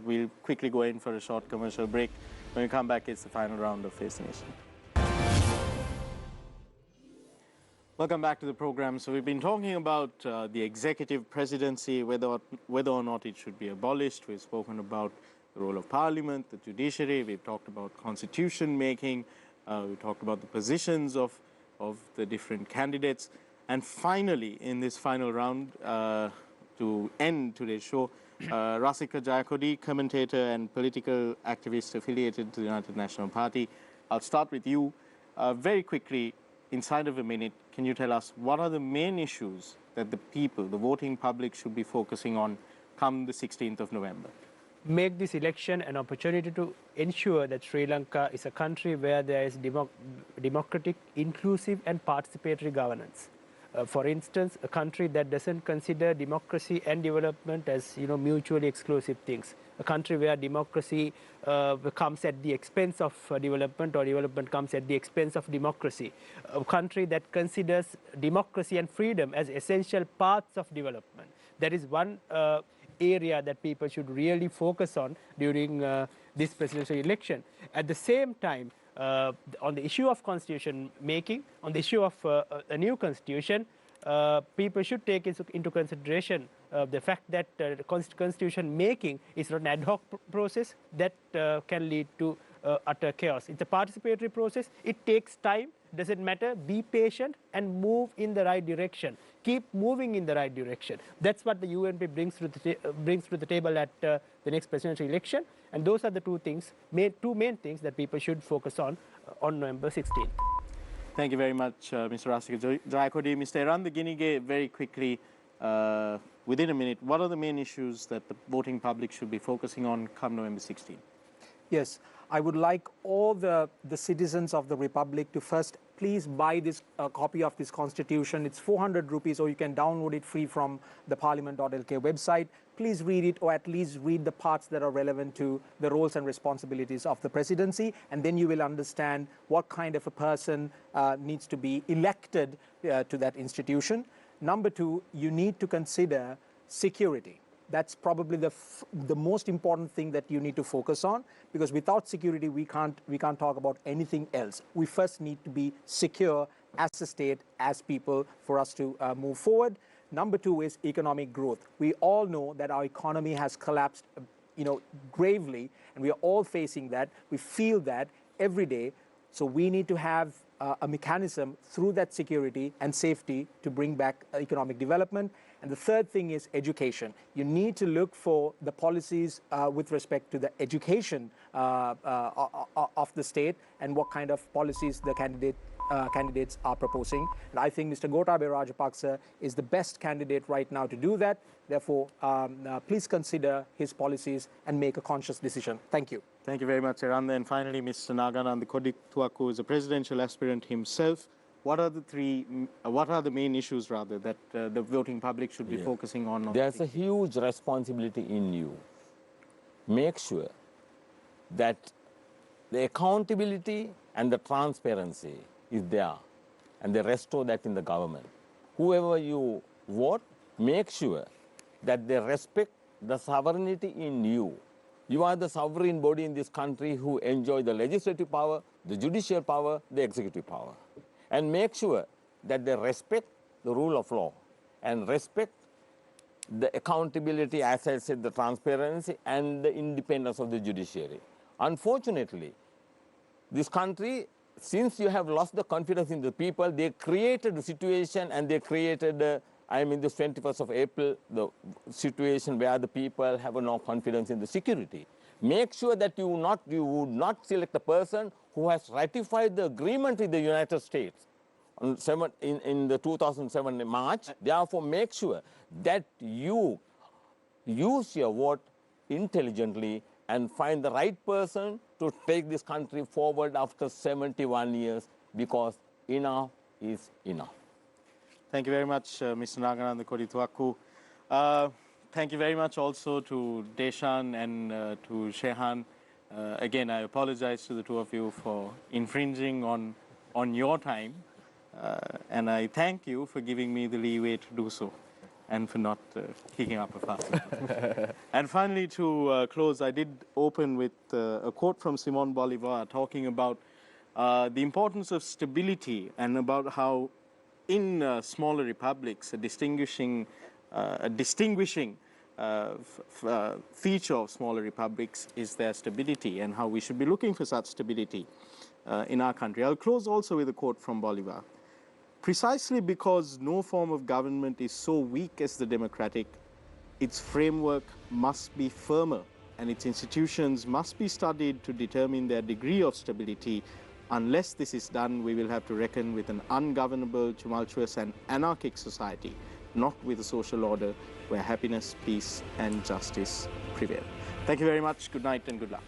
We'll quickly go in for a short commercial break. When we come back, it's the final round of Face the Nation. Welcome back to the program. So we've been talking about the executive presidency, whether or not it should be abolished. We've spoken about the role of parliament, the judiciary. We've talked about constitution making. We've talked about the positions of the different candidates. And finally, in this final round, to end today's show, Rasika Jayakodi, commentator and political activist affiliated to the United National Party. I'll start with you. Very quickly, inside of a minute, can you tell us what are the main issues that the people, the voting public, should be focusing on come the 16th of November? Make this election an opportunity to ensure that Sri Lanka is a country where there is democratic, inclusive and participatory governance. For instance, a country that doesn't consider democracy and development as mutually exclusive things. A country where democracy comes at the expense of development, or development comes at the expense of democracy. A country that considers democracy and freedom as essential parts of development. That is one area that people should really focus on during this presidential election. At the same time, on the issue of constitution making, on the issue of a new constitution, people should take into consideration the fact that constitution making is not an ad hoc process that can lead to utter chaos. It's a participatory process. It takes time. Doesn't matter. Be patient and move in the right direction. Keep moving in the right direction. That's what the UNP brings to the table at the next presidential election. And those are the two main things that people should focus on November 16th. Thank you very much, Mr. Rasika Jayakodi. Mr. Eranda Ginige, very quickly, within a minute, what are the main issues that the voting public should be focusing on come November 16th? Yes, I would like all the citizens of the Republic to first please buy this copy of this constitution. It's 400 rupees, or you can download it free from the parliament.lk website. Please read it, or at least read the parts that are relevant to the roles and responsibilities of the presidency, and then you will understand what kind of a person needs to be elected to that institution. Number two, you need to consider security. That's probably the most important thing that you need to focus on, because without security we can't talk about anything else. We first need to be secure as a state, as people, for us to move forward. Number two is economic growth. We all know that our economy has collapsed, gravely, and we are all facing that. We feel that every day. So we need to have a mechanism through that security and safety to bring back economic development. And the third thing is education. You need to look for the policies with respect to the education of the state, and what kind of policies the candidates are proposing. And I think Mr. Gotabaya Rajapaksa is the best candidate right now to do that. Therefore, please consider his policies and make a conscious decision. Thank you. Thank you very much, Eranda. And finally, Mr. Nagananda Korituaku is a presidential aspirant himself. What are the main issues, rather, that the voting public should be focusing on? There's a huge responsibility in you. Make sure that the accountability and the transparency is there, and they restore that in the government. Whoever you vote, make sure that they respect the sovereignty in you. You are the sovereign body in this country who enjoy the legislative power, the judicial power, the executive power. And make sure that they respect the rule of law and respect the accountability, as I said, the transparency and the independence of the judiciary. Unfortunately, this country, since you have lost the confidence in the people, they created the situation, and they created, this 21st of April, the situation where the people have no confidence in the security. Make sure that you would not select a person who has ratified the agreement with the United States in the 2007 March. Therefore, make sure that you use your vote intelligently and find the right person to take this country forward after 71 years, because enough is enough. Thank you very much, Mr. Nagananda Kodituaku. Thank you very much also to Deshan and to Shehan. Again, I apologize to the two of you for infringing on your time. And I thank you for giving me the leeway to do so and for not kicking up a fuss. And finally, to close, I did open with a quote from Simon Bolivar talking about the importance of stability and about how in smaller republics, a distinguishing feature of smaller republics is their stability, and how we should be looking for such stability in our country. I'll close also with a quote from Bolivar. Precisely because no form of government is so weak as the democratic, its framework must be firmer, and its institutions must be studied to determine their degree of stability. Unless this is done, we will have to reckon with an ungovernable, tumultuous and anarchic society, not with a social order where happiness, peace and justice prevail. Thank you very much. Good night and good luck.